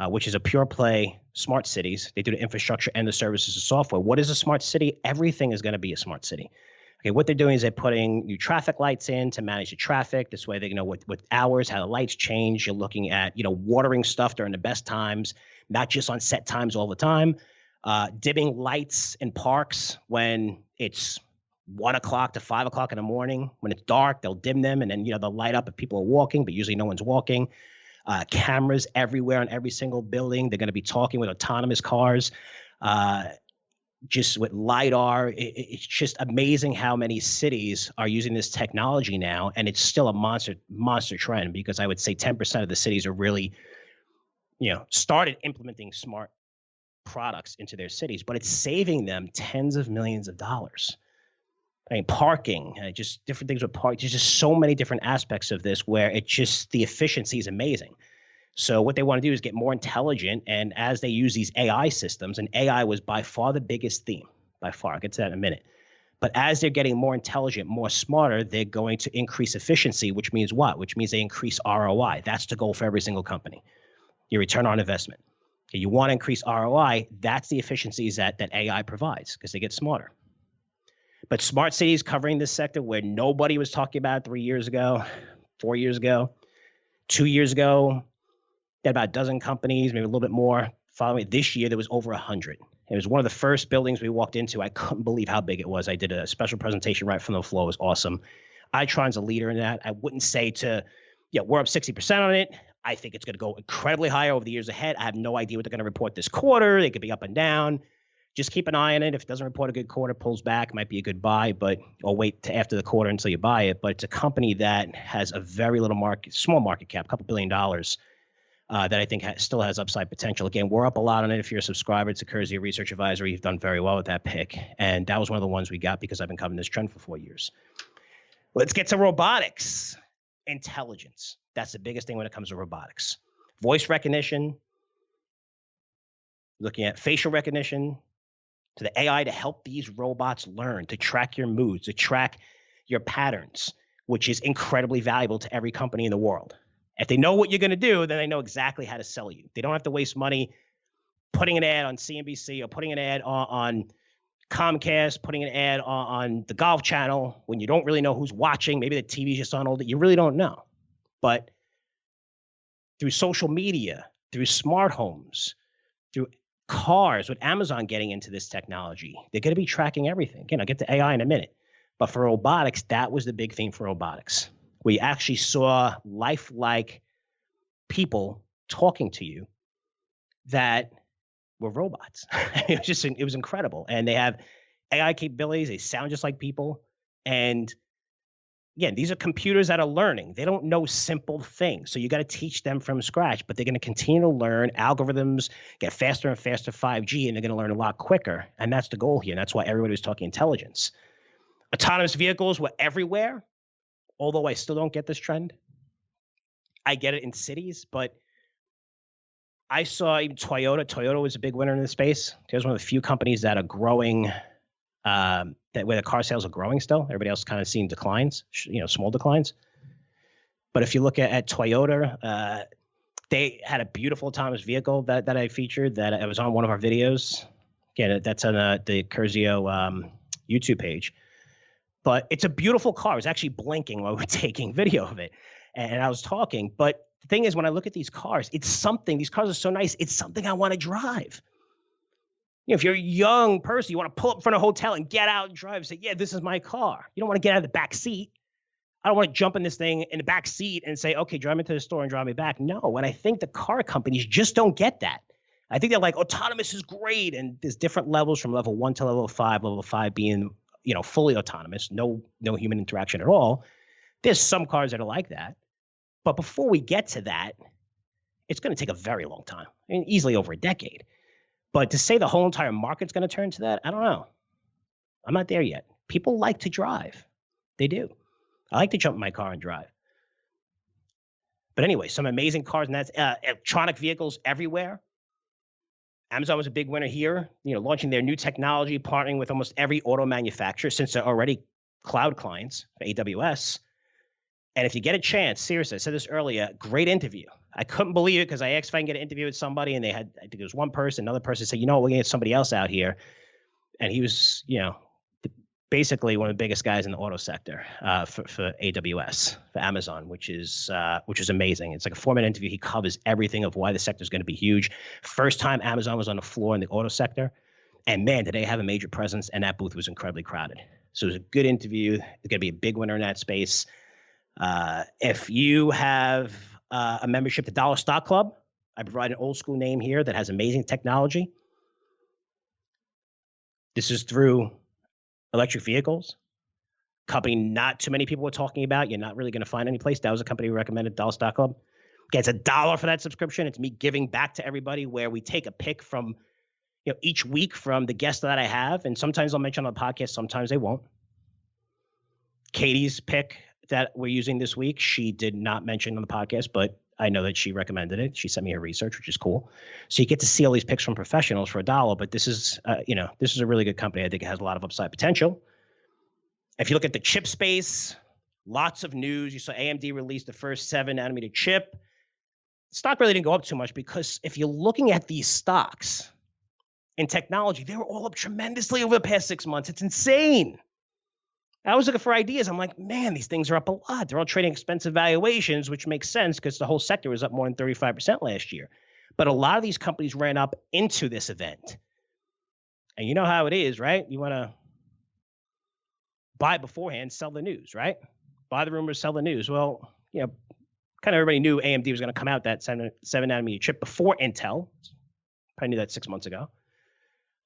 which is a pure play smart cities. They do the infrastructure and the services and software. What is a smart city? Everything is going to be a smart city. Okay, what they're doing is they're putting new traffic lights in to manage the traffic. This way they know what hours, how the lights change. You're looking at, watering stuff during the best times, not just on set times all the time. Dimming lights in parks when it's 1 o'clock to 5 o'clock in the morning. When it's dark, they'll dim them and then, they'll light up if people are walking, but usually no one's walking. Cameras everywhere in every single building. They're going to be talking with autonomous cars. Just with LiDAR, it's just amazing how many cities are using this technology now, and it's still a monster trend because I would say 10% of the cities are really, started implementing smart products into their cities, but it's saving them tens of millions of dollars. I mean, parking, just different things with parking. There's just so many different aspects of this where the efficiency is amazing. So what they want to do is get more intelligent. And as they use these AI systems, and AI was by far the biggest theme, by far. I'll get to that in a minute. But as they're getting more intelligent, more smarter, they're going to increase efficiency, which means what? Which means they increase ROI. That's the goal for every single company, your return on investment. Okay, you want to increase ROI. That's the efficiencies that AI provides because they get smarter. But smart cities covering this sector where nobody was talking about it 3 years ago, 4 years ago, 2 years ago, they had about a dozen companies, maybe a little bit more. Following this year, there was over 100. It was one of the first buildings we walked into. I couldn't believe how big it was. I did a special presentation right from the floor. It was awesome. Itron's a leader in that. I wouldn't say we're up 60% on it. I think it's going to go incredibly high over the years ahead. I have no idea what they're going to report this quarter. They could be up and down. Just keep an eye on it. If it doesn't report a good quarter, pulls back, might be a good buy, or wait to after the quarter until you buy it. But it's a company that has a very small market cap, a couple $2 billion, that I think still has upside potential. Again, we're up a lot on it. If you're a subscriber to Curzio Research Advisory, you've done very well with that pick. And that was one of the ones we got because I've been covering this trend for 4 years. Let's get to robotics. Intelligence. That's the biggest thing when it comes to robotics. Voice recognition. looking at facial recognition, to the AI to help these robots learn, to track your moods, to track your patterns, which is incredibly valuable to every company in the world. If they know what you're going to do, then they know exactly how to sell you. They don't have to waste money putting an ad on CNBC or putting an ad on Comcast, putting an ad on the Golf Channel when you don't really know who's watching. Maybe the TV's just on all day. You really don't know. But through social media, through smart homes, through cars, with Amazon getting into this technology, they're going to be tracking everything. Again, I'll get to AI in a minute. But for robotics, that was the big thing for robotics. We actually saw lifelike people talking to you that were robots. It was incredible. And they have AI capabilities. They sound just like people. And again, these are computers that are learning. They don't know simple things. So you got to teach them from scratch, but they're going to continue to learn algorithms, get faster and faster 5G, and they're going to learn a lot quicker. And that's the goal here. And that's why everybody was talking intelligence. Autonomous vehicles were everywhere, although I still don't get this trend. I get it in cities, but I saw even Toyota. Toyota was a big winner in this space. Toyota's one of the few companies that are growing, where the car sales are growing still. Everybody else kind of seeing declines, small declines. But if you look at Toyota, they had a beautiful autonomous vehicle that I featured that I was on one of our videos. Again, that's on the Curzio YouTube page. But it's a beautiful car. It was actually blinking while we were taking video of it. And I was talking. But the thing is, when I look at these cars, it's something. These cars are so nice. It's something I want to drive. If you're a young person, you want to pull up in front of a hotel and get out and drive and say, yeah, this is my car. You don't want to get out of the back seat. I don't want to jump in this thing in the back seat and say, okay, drive me to the store and drive me back. No, and I think the car companies just don't get that. I think they're like, autonomous is great. And there's different levels from level 1 to level 5 being fully autonomous, no human interaction at all. There's some cars that are like that. But before we get to that, it's going to take a very long time. I mean, easily over a decade. But to say the whole entire market's going to turn to that, I don't know. I'm not there yet. People like to drive. They do. I like to jump in my car and drive. But anyway, some amazing cars, and that's electronic vehicles everywhere. Amazon was a big winner here, launching their new technology, partnering with almost every auto manufacturer since they're already cloud clients for AWS. And if you get a chance, seriously, I said this earlier, great interview. I couldn't believe it because I asked if I can get an interview with somebody, and they had, I think it was one person, another person said, we're going to get somebody else out here. And he was, basically one of the biggest guys in the auto sector for AWS, for Amazon, which is amazing. It's like a 4-minute interview. He covers everything of why the sector is going to be huge. First time Amazon was on the floor in the auto sector. And man, did they have a major presence, and that booth was incredibly crowded. So it was a good interview. It's going to be a big winner in that space. If you have a membership to Dollar Stock Club, I provide an old school name here that has amazing technology. This is through electric vehicles, company not too many people were talking about. You're not really going to find any place. That was a company we recommended, Dollar Stock Club. Again, it's $1 for that subscription. It's me giving back to everybody, where we take a pick from, each week from the guests that I have. And sometimes I'll mention on the podcast, sometimes they won't. Katie's pick that we're using this week, she did not mention on the podcast, but I know that she recommended it. She sent me her research, which is cool. So you get to see all these picks from professionals for $1, but this is, this is a really good company. I think it has a lot of upside potential. If you look at the chip space, lots of news. You saw AMD release the first 7-nanometer chip. Stock really didn't go up too much because if you're looking at these stocks in technology, they were all up tremendously over the past 6 months. It's insane. I was looking for ideas. I'm like, man, these things are up a lot. They're all trading expensive valuations, which makes sense because the whole sector was up more than 35% last year. But a lot of these companies ran up into this event. And you know how it is, right? You want to buy beforehand, sell the news, right? Buy the rumors, sell the news. Well, kind of everybody knew AMD was going to come out that 7-nanometer chip before Intel. Probably knew that 6 months ago.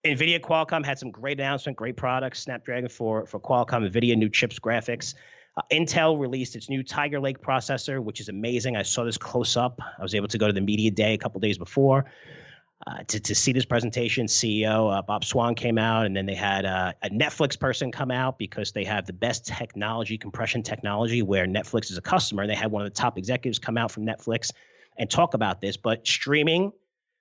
NVIDIA, Qualcomm had some great announcement, great products. Snapdragon for Qualcomm, NVIDIA, new chips, graphics. Intel released its new Tiger Lake processor, which is amazing. I saw this close up. I was able to go to the media day a couple days before to see this presentation. CEO Bob Swan came out, and then they had a Netflix person come out because they have the best technology, compression technology, where Netflix is a customer. They had one of the top executives come out from Netflix and talk about this. But streaming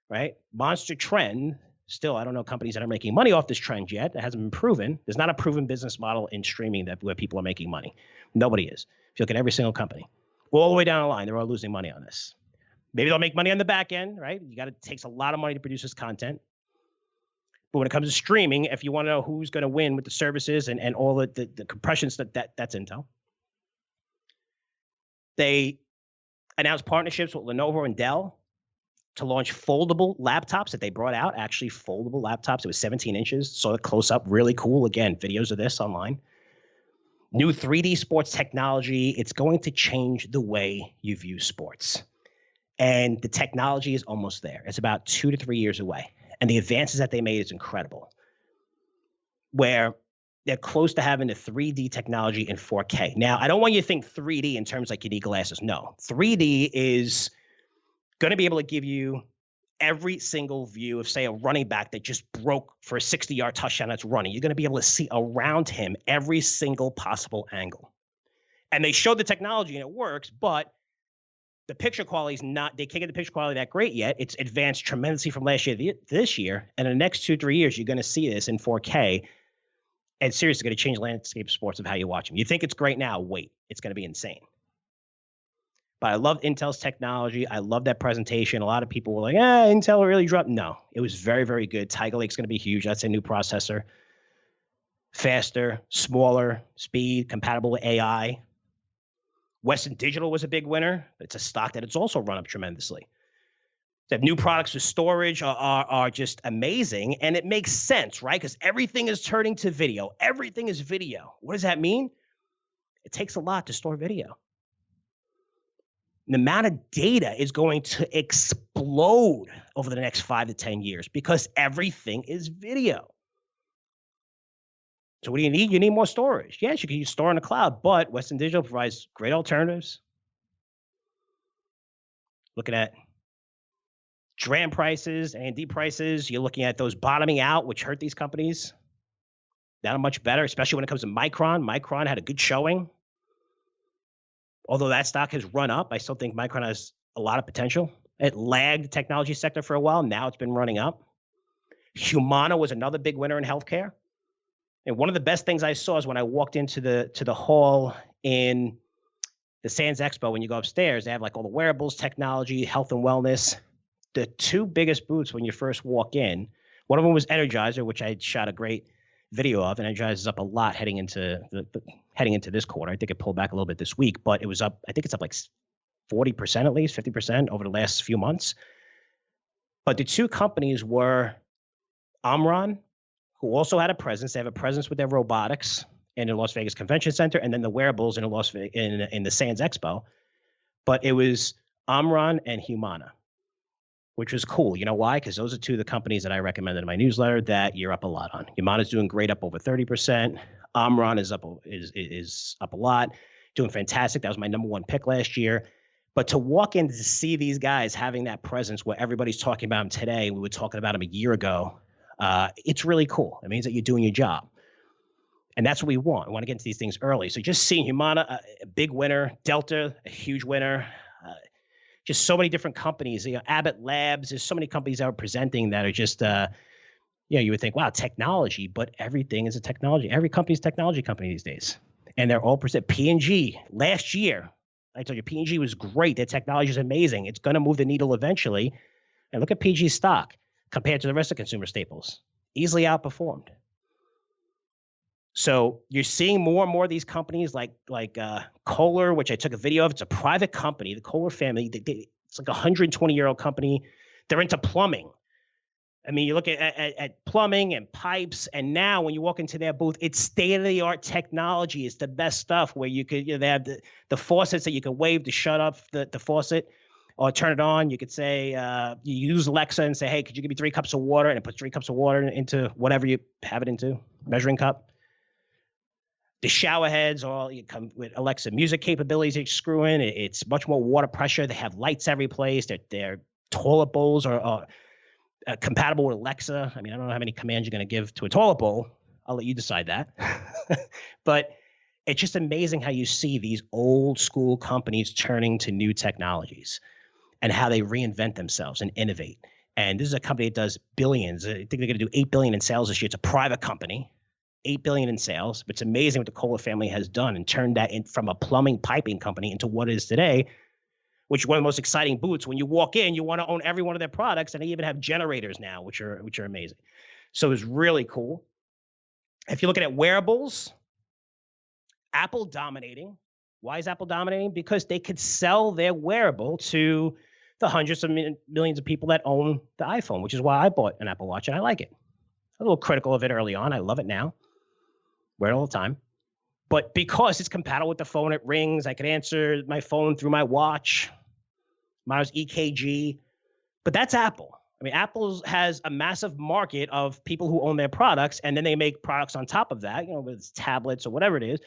right? Monster trend. Still, I don't know companies that are making money off this trend yet. That hasn't been proven. There's not a proven business model in streaming where people are making money. Nobody is. If you look at every single company, all the way down the line, they're all losing money on this. Maybe they'll make money on the back end, right? It takes a lot of money to produce this content. But when it comes to streaming, if you want to know who's going to win with the services and all the compressions, that's Intel. They announced partnerships with Lenovo and Dell to launch foldable laptops that they brought out, actually foldable laptops. It was 17 inches, saw it close up, really cool. Again, videos of this online. New 3D sports technology. It's going to change the way you view sports. And the technology is almost there. It's about 2 to 3 years away. And the advances that they made is incredible. Where they're close to having the 3D technology in 4K. Now, I don't want you to think 3D in terms like you need glasses. No, 3D is going to be able to give you every single view of, say, a running back that just broke for a 60-yard touchdown that's running. You're going to be able to see around him every single possible angle. And they showed the technology and it works, but the picture quality is not, they can't get the picture quality that great yet. It's advanced tremendously from last year to this year. And in the next 2-3 years, you're going to see this in 4K. And seriously, going to change the landscape of sports of how you watch them. You think it's great now, wait. It's going to be insane. But I love Intel's technology. I love that presentation. A lot of people were like, Intel really dropped. No, it was very, very good. Tiger Lake's going to be huge. That's a new processor. Faster, smaller, speed, compatible with AI. Western Digital was a big winner. It's a stock that it's also run up tremendously. The new products for storage are just amazing. And it makes sense, right? Because everything is turning to video. Everything is video. What does that mean? It takes a lot to store video. The amount of data is going to explode over the next 5 to 10 years because everything is video. So what do you need? You need more storage. Yes, you can store in the cloud, but Western Digital provides great alternatives. Looking at DRAM prices, AMD prices, you're looking at those bottoming out, which hurt these companies. Not much better, especially when it comes to Micron. Micron had a good showing. Although that stock has run up, I still think Micron has a lot of potential. It lagged the technology sector for a while. Now it's been running up. Humana was another big winner in healthcare. And one of the best things I saw is when I walked into the hall in the Sands Expo. When you go upstairs, they have like all the wearables, technology, health and wellness. The two biggest booths when you first walk in, one of them was Energizer, which I shot a great video of, and Energizer is up a lot heading into this quarter. I think it pulled back a little bit this week, but it was up. I think it's up like 40% at least, 50% over the last few months. But the two companies were Omron, who also had a presence. They have a presence with their robotics in the Las Vegas Convention Center, and then the wearables in the Sands Expo. But it was Omron and Humana, which was cool. You know why? Because those are two of the companies that I recommended in my newsletter that you're up a lot on. Humana's doing great, up over 30%. Omron is up a lot, doing fantastic. That was my number one pick last year. But to walk in to see these guys having that presence where everybody's talking about them today, we were talking about them a year ago, it's really cool. It means that you're doing your job. And that's what we want. We want to get into these things early. So just seeing Humana, a big winner, Delta, a huge winner, just so many different companies, Abbott Labs, there's so many companies that are presenting that are just, you would think, wow, technology, but everything is a technology. Every company's a technology company these days. And they're all present. P&G, last year, I told you, P&G was great. Their technology is amazing. It's going to move the needle eventually. And look at P&G's stock compared to the rest of consumer staples. Easily outperformed. So you're seeing more and more of these companies like Kohler, which I took a video of. It's a private company, the Kohler family. It's like a 120-year-old company. They're into plumbing. I mean, you look at plumbing and pipes, and now when you walk into their booth, it's state-of-the-art technology. It's the best stuff where you could, they have the faucets that you can wave to shut off the faucet or turn it on. You could say, you use Alexa and say, hey, could you give me 3 cups of water? And it puts 3 cups of water into whatever you have it into, measuring cup. The shower heads all come with Alexa music capabilities that you screw in. It's much more water pressure. They have lights every place. Their toilet bowls are compatible with Alexa. I mean, I don't know how many commands you're going to give to a toilet bowl. I'll let you decide that. But it's just amazing how you see these old school companies turning to new technologies and how they reinvent themselves and innovate. And this is a company that does billions. I think they're going to do $8 billion in sales this year. It's a private company, $8 billion in sales. But it's amazing what the Kohler family has done and turned that from a plumbing piping company into what it is today, which is one of the most exciting booths. When you walk in, you want to own every one of their products, and they even have generators now, which are amazing. So it was really cool. If you're looking at wearables, Apple dominating. Why is Apple dominating? Because they could sell their wearable to the hundreds of millions of people that own the iPhone, which is why I bought an Apple Watch, and I like it. A little critical of it early on. I love it now. Wear it all the time. But because it's compatible with the phone, it rings. I can answer my phone through my watch. Mine's EKG. But that's Apple. I mean, Apple has a massive market of people who own their products, and then they make products on top of that, whether it's tablets or whatever it is,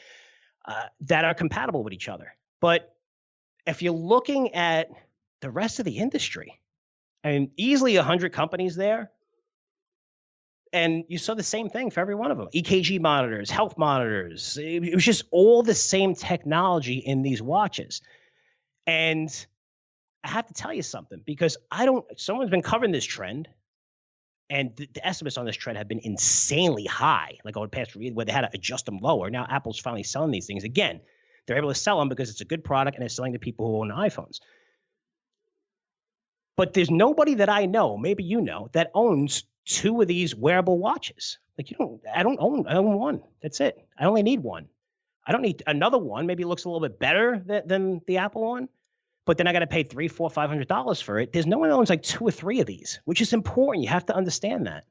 that are compatible with each other. But if you're looking at the rest of the industry, I mean, easily 100 companies there. And you saw the same thing for every one of them. EKG monitors, health monitors. It was just all the same technology in these watches. And I have to tell you something, because someone's been covering this trend, and the estimates on this trend have been insanely high, like over the past year, where they had to adjust them lower. Now Apple's finally selling these things again. They're able to sell them because it's a good product and they're selling to people who own iPhones. But there's nobody that I know, maybe you know, that owns 2 of these wearable watches. Like I own one. That's it. I only need one. I don't need another one. Maybe it looks a little bit better than the Apple one, but then I got to pay $300, $400, $500 for it. There's no one that owns like 2 or 3 of these, which is important. You have to understand that.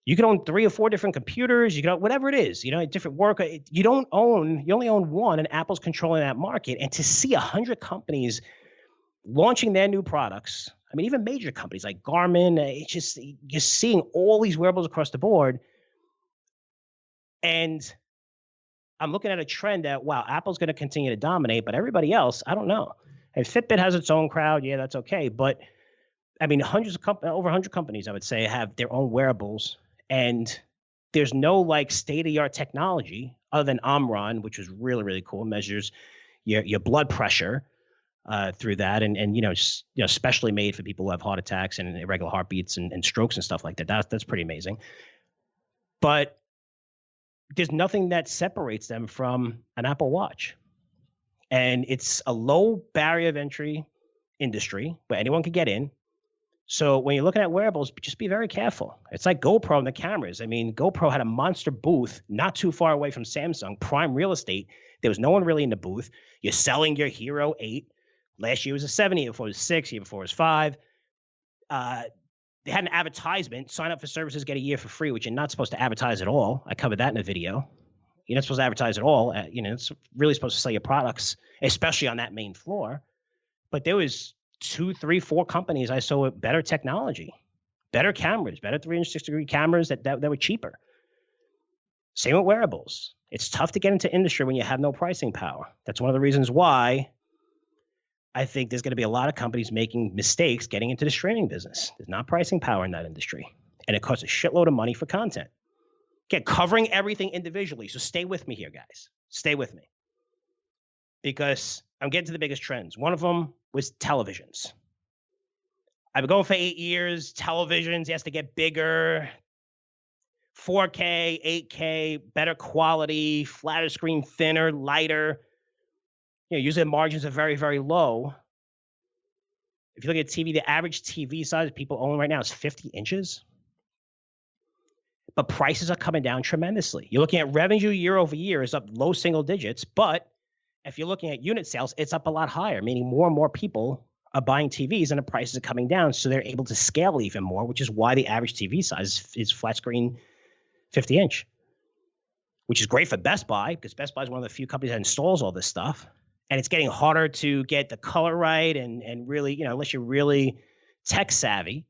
You can own 3 or 4 different computers. You can whatever it is, different work. You only own one, and Apple's controlling that market. And to see 100 companies launching their new products, I mean, even major companies like Garmin, it's just seeing all these wearables across the board. And I'm looking at a trend that, wow, Apple's going to continue to dominate, but everybody else, I don't know. And Fitbit has its own crowd. Yeah, that's okay. But I mean, over 100 companies, I would say, have their own wearables. And there's no like state-of-the-art technology other than Omron, which was really, really cool. It measures your blood pressure through that, and specially made for people who have heart attacks and irregular heartbeats and strokes and stuff like that. That's pretty amazing. But there's nothing that separates them from an Apple Watch. And it's a low barrier of entry industry where anyone can get in. So when you're looking at wearables, just be very careful. It's like GoPro and the cameras. I mean, GoPro had a monster booth not too far away from Samsung, prime real estate. There was no one really in the booth. You're selling your Hero 8. Last year was a 7, year before it was 6, year before it was 5. They had an advertisement, sign up for services, get a year for free, which you're not supposed to advertise at all. I covered that in a video. You're not supposed to advertise at all. It's really supposed to sell your products, especially on that main floor. But there was 2, 3, 4 companies I saw with better technology, better cameras, better 360-degree cameras that were cheaper. Same with wearables. It's tough to get into industry when you have no pricing power. That's one of the reasons why I think there's going to be a lot of companies making mistakes getting into the streaming business. There's not pricing power in that industry, and it costs a shitload of money for content. Again, covering everything individually. So stay with me here, guys. Stay with me, because I'm getting to the biggest trends. One of them was televisions. I've been going for 8 years. Televisions, he has to get bigger, 4K, 8K, better quality, flatter screen, thinner, lighter. Usually the margins are very, very low. If you look at TV, the average TV size people own right now is 50 inches. But prices are coming down tremendously. You're looking at revenue year over year is up low single digits. But if you're looking at unit sales, it's up a lot higher, meaning more and more people are buying TVs and the prices are coming down. So they're able to scale even more, which is why the average TV size is flat screen 50 inch, which is great for Best Buy, because Best Buy is one of the few companies that installs all this stuff. And it's getting harder to get the color right and really, unless you're really tech savvy,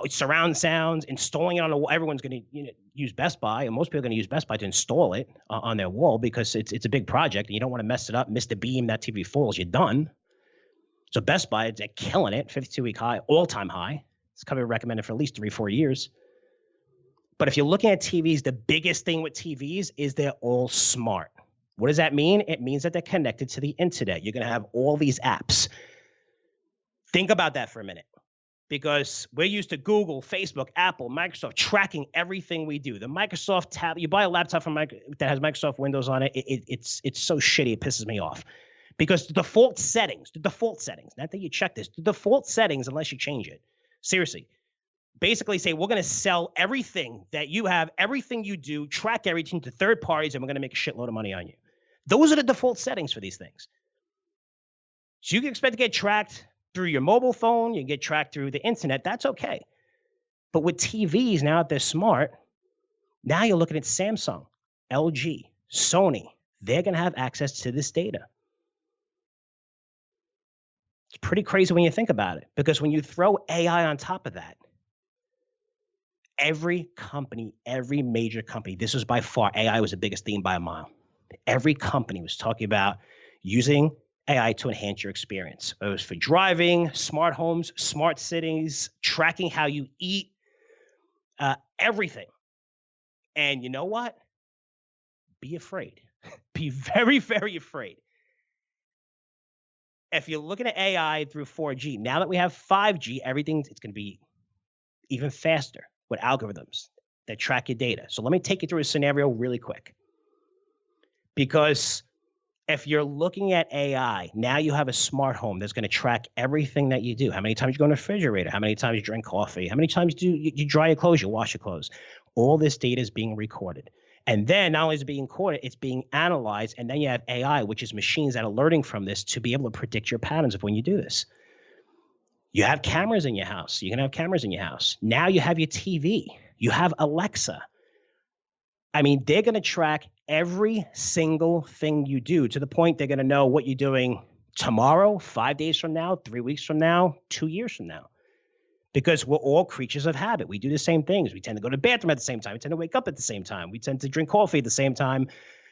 surround sounds, installing it on the wall. Everyone's going to use Best Buy, and most people are going to use Best Buy to install it on their wall, because it's a big project and you don't want to mess it up, miss the beam, that TV falls, you're done. So Best Buy, they're killing it, 52-week high, all-time high. It's coming recommended for at least 3-4 years. But if you're looking at TVs, the biggest thing with TVs is they're all smart. What does that mean? It means that they're connected to the internet. You're going to have all these apps. Think about that for a minute. because we're used to Google, Facebook, Apple, Microsoft tracking everything we do. The Microsoft tab, you buy a laptop that has Microsoft Windows on it, it's so shitty, it pisses me off. Because the default settings, not that you check this, the default settings, unless you change it, seriously, basically say, we're going to sell everything that you have, everything you do, track everything to third parties, and we're going to make a shitload of money on you. Those are the default settings for these things. So you can expect to get tracked through your mobile phone, you get tracked through the internet, that's okay. But with TVs, now that they're smart, now you're looking at Samsung, LG, Sony. They're going to have access to this data. It's pretty crazy when you think about it, because when you throw AI on top of that, every company, every major company, this was by far, AI was the biggest theme by a mile. Every company was talking about using AI to enhance your experience. It was for driving, smart homes, smart cities, tracking how you eat, everything. And you know what? Be afraid. Be very, very afraid. If you're looking at AI through 4G, now that we have 5G, it's going to be even faster with algorithms that track your data. So let me take you through a scenario really quick. Because if you're looking at AI, now you have a smart home that's going to track everything that you do. How many times you go in the refrigerator? How many times you drink coffee? How many times do you dry your clothes, you wash your clothes? All this data is being recorded. And then not only is it being recorded, it's being analyzed. And then you have AI, which is machines that are learning from this to be able to predict your patterns of when you do this. You have cameras in your house. You can have cameras in your house. Now you have your TV. You have Alexa. I mean, they're going to track every single thing you do to the point they're going to know what you're doing tomorrow, 5 days from now, 3 weeks from now, 2 years from now. Because we're all creatures of habit. We do the same things. We tend to go to the bathroom at the same time. We tend to wake up at the same time. We tend to drink coffee at the same time.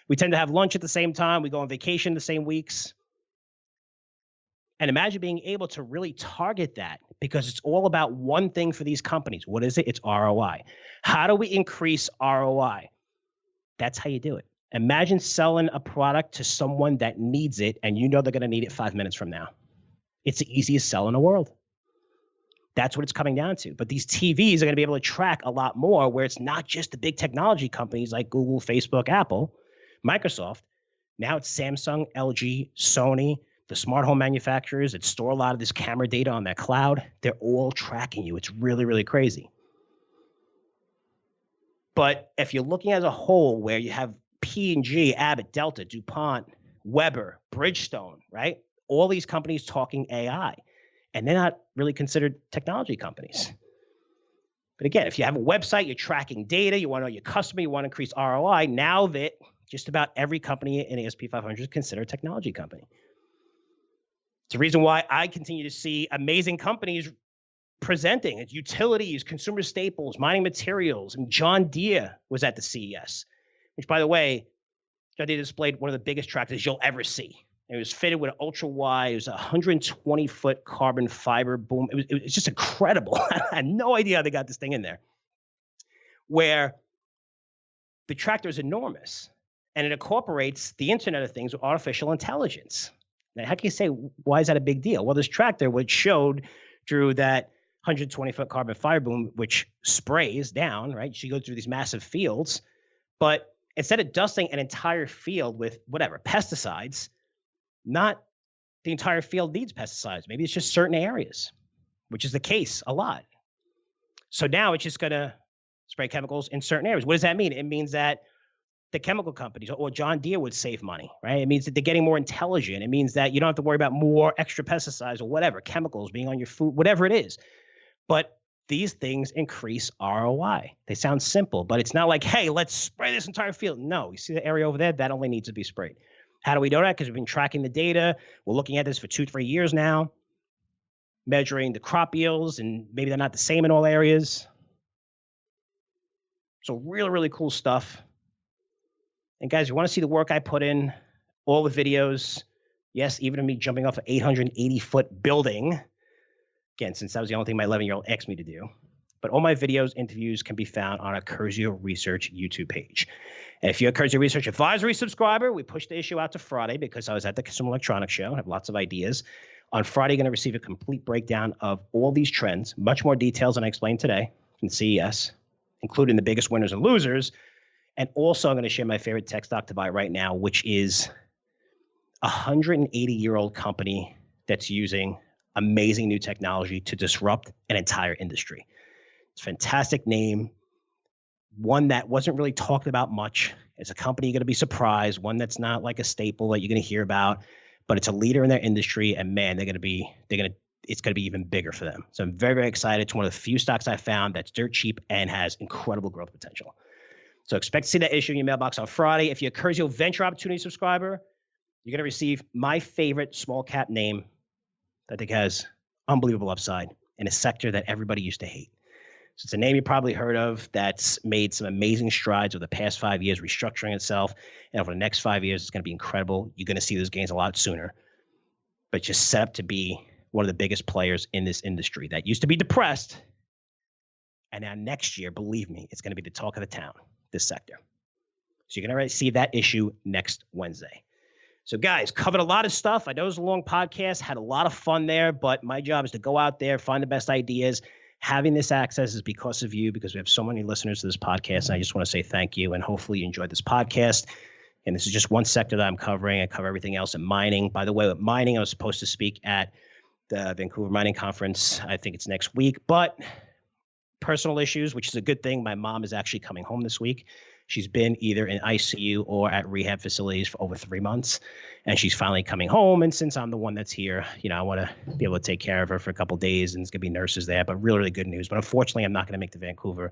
We tend to have lunch at the same time. We go on vacation the same weeks. And imagine being able to really target that, because it's all about one thing for these companies. What is it? It's ROI. How do we increase ROI? That's how you do it. Imagine selling a product to someone that needs it, and you know they're going to need it 5 minutes from now. It's the easiest sell in the world. That's what it's coming down to. But these TVs are going to be able to track a lot more, where it's not just the big technology companies like Google, Facebook, Apple, Microsoft. Now it's Samsung, LG, Sony, the smart home manufacturers that store a lot of this camera data on their cloud. They're all tracking you. It's really, really crazy. But if you're looking as a whole, where you have P&G, Abbott, Delta, DuPont, Weber, Bridgestone, right? All these companies talking AI. And they're not really considered technology companies. But again, if you have a website, you're tracking data, you want to know your customer, you want to increase ROI, now that just about every company in ASP 500 is considered a technology company. It's the reason why I continue to see amazing companies presenting. It's utilities, consumer staples, mining materials. And John Deere was at the CES, which, by the way, John Deere displayed one of the biggest tractors you'll ever see. It was fitted with an ultra wide. It was a 120-foot carbon fiber boom. It was just incredible. I had no idea how they got this thing in there. Where the tractor is enormous, and it incorporates the Internet of Things with artificial intelligence. Now, how can you say, why is that a big deal? Well, this tractor, which showed Drew that 120-foot carbon fiber boom, which sprays down, right? She goes through these massive fields, but instead of dusting an entire field with whatever pesticides, not the entire field needs pesticides. Maybe it's just certain areas, which is the case a lot. So now it's just going to spray chemicals in certain areas. What does that mean? It means that the chemical companies or John Deere would save money, right? It means that they're getting more intelligent. It means that you don't have to worry about more extra pesticides or whatever, chemicals being on your food, whatever it is. But these things increase ROI. They sound simple, but it's not like, hey, let's spray this entire field. No, you see the area over there? That only needs to be sprayed. How do we know that? Because we've been tracking the data. We're looking at this for 2-3 years now, measuring the crop yields, and maybe they're not the same in all areas. So really, really cool stuff. And guys, you want to see the work I put in, all the videos, yes, even me jumping off an 880-foot building. Again, since that was the only thing my 11-year-old asked me to do. But all my videos, interviews can be found on our Curzio Research YouTube page. And if you're a Curzio Research Advisory subscriber, we pushed the issue out to Friday because I was at the Consumer Electronics Show. I have lots of ideas. On Friday, you're going to receive a complete breakdown of all these trends, much more details than I explained today from CES, including the biggest winners and losers. And also, I'm going to share my favorite tech stock to buy right now, which is a 180-year-old company that's using amazing new technology to disrupt an entire industry. It's a fantastic name, one that wasn't really talked about much. It's a company you're going to be surprised, one that's not like a staple that you're going to hear about, but it's a leader in their industry, and man, it's going to be even bigger for them. So I'm very, very excited. It's one of the few stocks I found that's dirt cheap and has incredible growth potential. So expect to see that issue in your mailbox on Friday. If you're a Curzio Venture Opportunity subscriber, you're going to receive my favorite small cap name that I think has unbelievable upside in a sector that everybody used to hate. So it's a name you probably heard of that's made some amazing strides over the past 5 years, restructuring itself. And over the next 5 years, it's going to be incredible. You're going to see those gains a lot sooner. But just set up to be one of the biggest players in this industry that used to be depressed. And now next year, believe me, it's going to be the talk of the town, this sector. So you're going to receive that issue next Wednesday. So guys, covered a lot of stuff. I know it was a long podcast, had a lot of fun there, but my job is to go out there, find the best ideas. Having this access is because of you, because we have so many listeners to this podcast. And I just want to say thank you. And hopefully you enjoyed this podcast. And this is just one sector that I'm covering. I cover everything else in mining. By the way, with mining, I was supposed to speak at the Vancouver Mining Conference. I think it's next week, but personal issues, which is a good thing. My mom is actually coming home this week. She's been either in ICU or at rehab facilities for over 3 months, and she's finally coming home. And since I'm the one that's here, I want to be able to take care of her for a couple of days, and there's going to be nurses there, but really, really good news. But unfortunately, I'm not going to make the Vancouver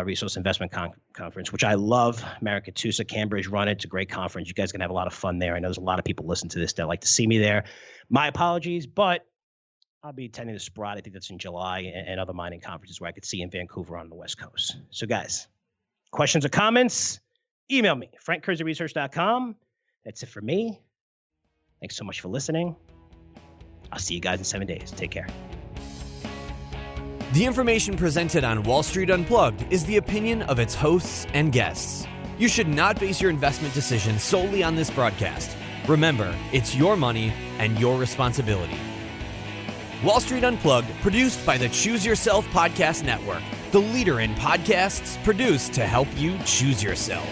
Resource Investment Conference, which I love. Maricatusa, Cambridge run it. It's a great conference. You guys are going to have a lot of fun there. I know there's a lot of people listen to this that like to see me there. My apologies, but I'll be attending the Sprott. I think that's in July, and other mining conferences where I could see in Vancouver on the West Coast. So guys, questions or comments, email me, frankcurzioresearch.com. That's it for me. Thanks so much for listening. I'll see you guys in 7 days. Take care. The information presented on Wall Street Unplugged is the opinion of its hosts and guests. You should not base your investment decisions solely on this broadcast. Remember, it's your money and your responsibility. Wall Street Unplugged, produced by the Choose Yourself Podcast Network, the leader in podcasts produced to help you choose yourself.